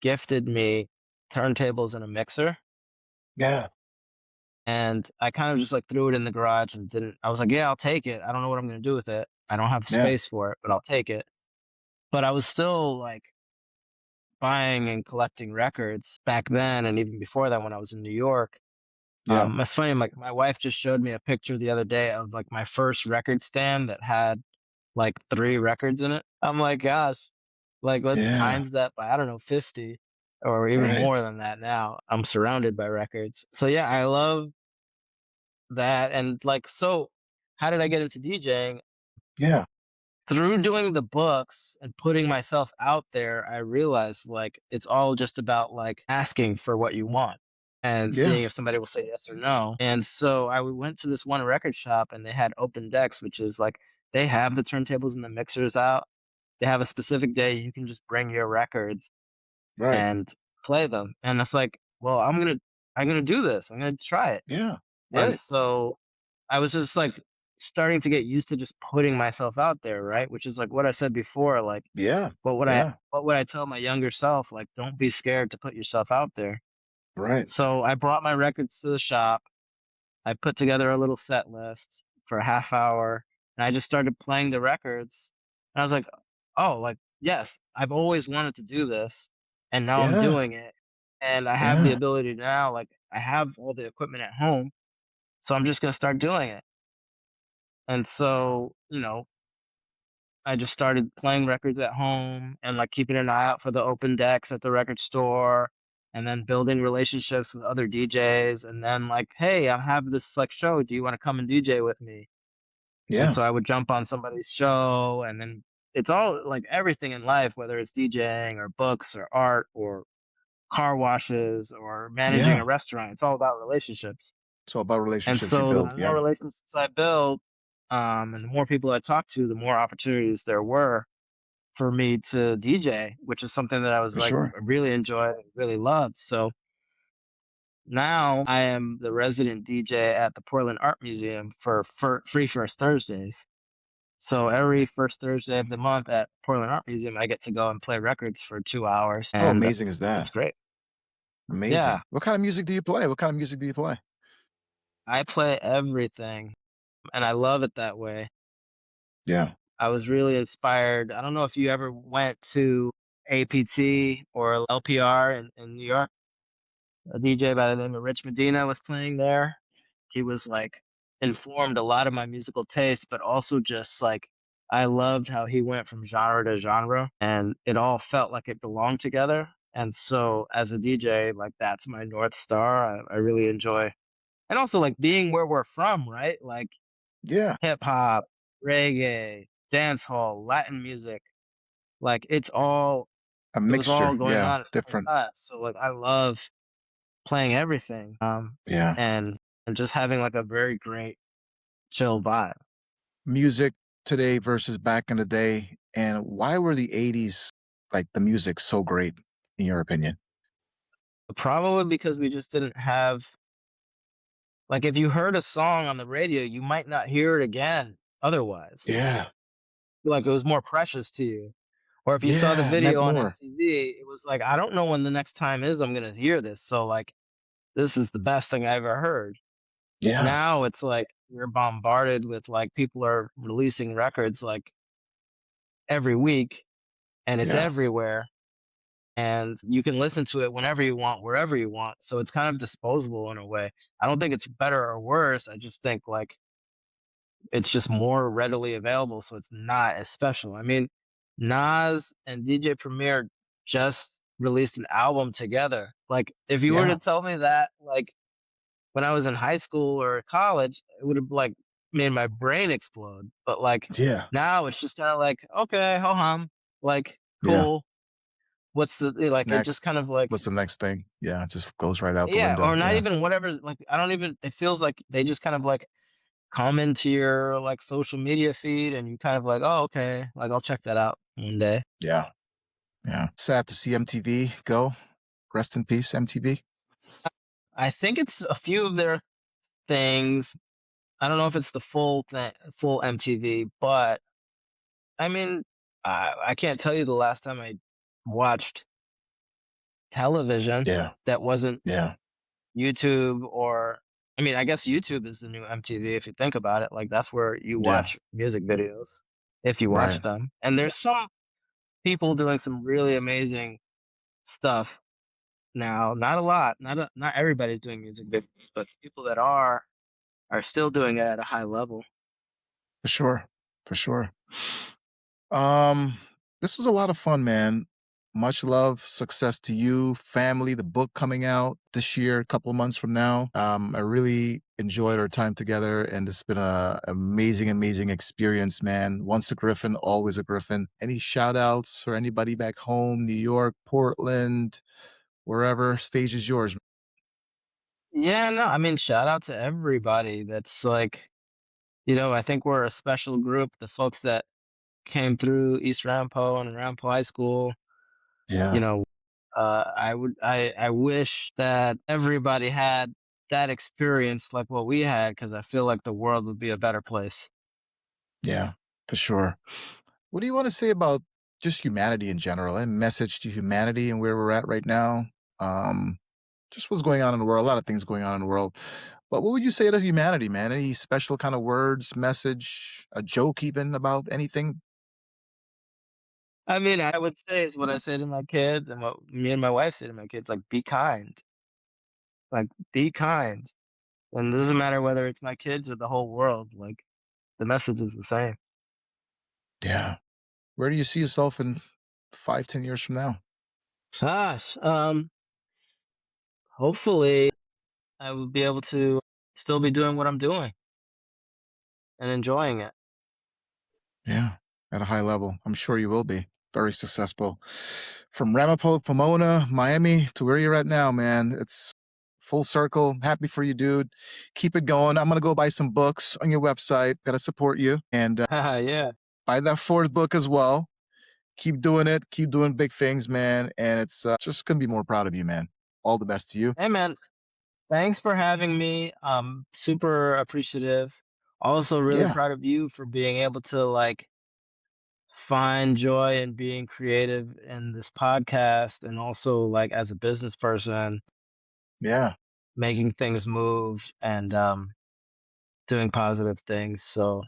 gifted me turntables and a mixer. Yeah. And I kind of just like threw it in the garage and didn't. I was like, yeah, I'll take it. I don't know what I'm gonna do with it. I don't have Yeah. space for it, but I'll take it. But I was still like buying and collecting records back then, and even before that when I was in New York. Yeah. It's funny. Like my wife just showed me a picture the other day of like my first record stand that had like 3 records in it. I'm like, gosh, like let's Yeah. times that by I don't know 50 or even Right. more than that now. I'm surrounded by records. So yeah, I love that. And like, so how did I get into DJing? Yeah. Through doing the books and putting myself out there, I realized like it's all just about like asking for what you want and Yeah. seeing if somebody will say yes or no. And so I went to this one record shop and they had open decks, which is like they have the turntables and the mixers out. They have a specific day you can just bring your records Right. and play them. And it's like, well, I'm gonna do this. I'm gonna try it. Yeah. And Right. so I was just like starting to get used to just putting myself out there, right? Which is like what I said before, like Yeah. what would I Yeah. what would I tell my younger self? Like don't be scared to put yourself out there. Right. So I brought my records to the shop. I put together a little set list for a half hour and I just started playing the records. And I was like, oh, like yes, I've always wanted to do this, and now I'm Yeah. doing it, and I have the Yeah. ability now, like, I have all the equipment at home, so I'm just gonna start doing it. And so, I just started playing records at home and, like, keeping an eye out for the open decks at the record store, and then building relationships with other DJs, and then, like, "Hey, I have this, like, show, do you wanna come and DJ with me?" And Yeah. so I would jump on somebody's show, and then it's all like everything in life, whether it's DJing or books or art or car washes or managing Yeah. a restaurant. It's all about relationships. It's all about And relationships you so the build. more Yeah. relationships I build, and the more people I talk to, the more opportunities there were for me to DJ, which is something that I was For like sure. really enjoyed and really loved. So now I am the resident DJ at the Portland Art Museum for Free First Thursdays. So every first Thursday of the month at Portland Art Museum, I get to go and play records for 2 hours, How and amazing is it's that? great. Yeah, Amazing. What kind of music do you play? What kind of music do you play? I play everything, and I love it that way. Yeah. I was really inspired. I don't know if you ever went to APT or LPR in New York. A DJ by the name of Rich Medina was playing there. He was like informed a lot of my musical taste, but also just like I loved how he went from genre to genre and it all felt like it belonged together. And so as a DJ, like that's my North Star. I really enjoy and also like being where we're from, right? Like Yeah. hip hop, reggae, dance hall, Latin music. Like A it was all mixture. going Yeah. on at the same Different. time. So like I love playing everything. Yeah. And just having like a very great chill vibe. Music today versus back in the day. And why were the 80s like the music so great, in your opinion? Probably because we just didn't have like if you heard a song on the radio, you might not hear it again otherwise. Yeah. Like it was more precious to you. Or if you saw the Yeah. Meant video on more. MTV, it was like I don't know when the next time is I'm gonna hear this. So like this is the best thing I ever heard. Yeah. Now it's like we're bombarded with like people are releasing records like every week and it's Yeah. everywhere and you can listen to it whenever you want, wherever you want. So it's kind of disposable in a way. I don't think it's better or worse. I just think like it's just more readily available, so it's not as special. I mean, Nas and DJ Premier just released an album together. Like, if you were to Yeah. tell me that, like when I was in high school or college, it would have like made my brain explode. But like Yeah. now, it's just kind of like, okay, ho hum, like Yeah. cool. What's the like? It just Next. kind of like What's the next thing? Yeah. It just goes right out the yeah, window. or not Yeah. even whatever's like I don't even it feels like they just kind of like come into your like social media feed and you kind of like, "Oh, okay. Like I'll check that out one day." Yeah. Yeah. Sad to see MTV go. Rest in peace, MTV. I think it's a few of their things. I don't know if it's the full MTV, but I mean, I can't tell you the last time I watched television Yeah. that wasn't Yeah. YouTube or I mean, I guess YouTube is the new MTV if you think about it. Like that's where you Yeah. watch music videos if you watch Right. them. And there's some people doing some really amazing stuff now. Not a lot. Not everybody's doing music videos, but people that are still doing it at a high level. For sure. For sure. Um, this was a lot of fun, man. Much love, success to you, family, the book coming out this year, a couple of months from now. I really enjoyed our time together and it's been a amazing, amazing experience, man. Once a Griffin, always a Griffin. Any shout outs for anybody back home, New York, Portland, wherever? Stage is yours. Yeah, no, I mean, shout out to everybody that's like, I think we're a special group. The folks that came through East Rampo and Rampo High School, you Yeah. know, I wish that everybody had that experience like what we had because I feel like the world would be a better place. Yeah, for sure. What do you want to say about just humanity in general and message to humanity and where we're at right now? Um, just what's going on in the world, a lot of things going on in the world. But what would you say to humanity, man? Any special kind of words, message, a joke even about anything? I mean, I would say is what I say to my kids and what me and my wife say to my kids, like, be kind. Like, be kind. And it doesn't matter whether it's my kids or the whole world, like, the message is the same. Yeah. Where do you see yourself in 5, 10 years from now? Gosh, hopefully I will be able to still be doing what I'm doing and enjoying it. Yeah, at a high level. I'm sure you will be very successful. From Ramapo, Pomona, Miami to where you're at now, man. It's full circle. Happy for you, dude. Keep it going. I'm going to go buy some books on your website. Got to support you and Yeah. buy that fourth book as well. Keep doing it. Keep doing big things, man. And it's just going to be more proud of you, man. All the best to you. Hey, man, thanks for having me. Super appreciative. Also, really Yeah. proud of you for being able to like find joy in being creative in this podcast and also like as a business person, Yeah. making things move and doing positive things. So,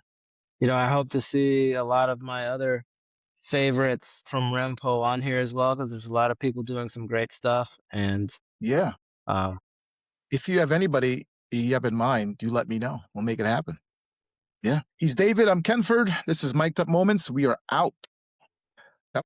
I hope to see a lot of my other favorites from Rempo on here as well because there's a lot of people doing some great stuff. And Yeah. um, If you have anybody you have in mind, you let me know. We'll make it happen. Yeah. He's David. I'm Kenford. This is Mic'd Up Moments. We are out.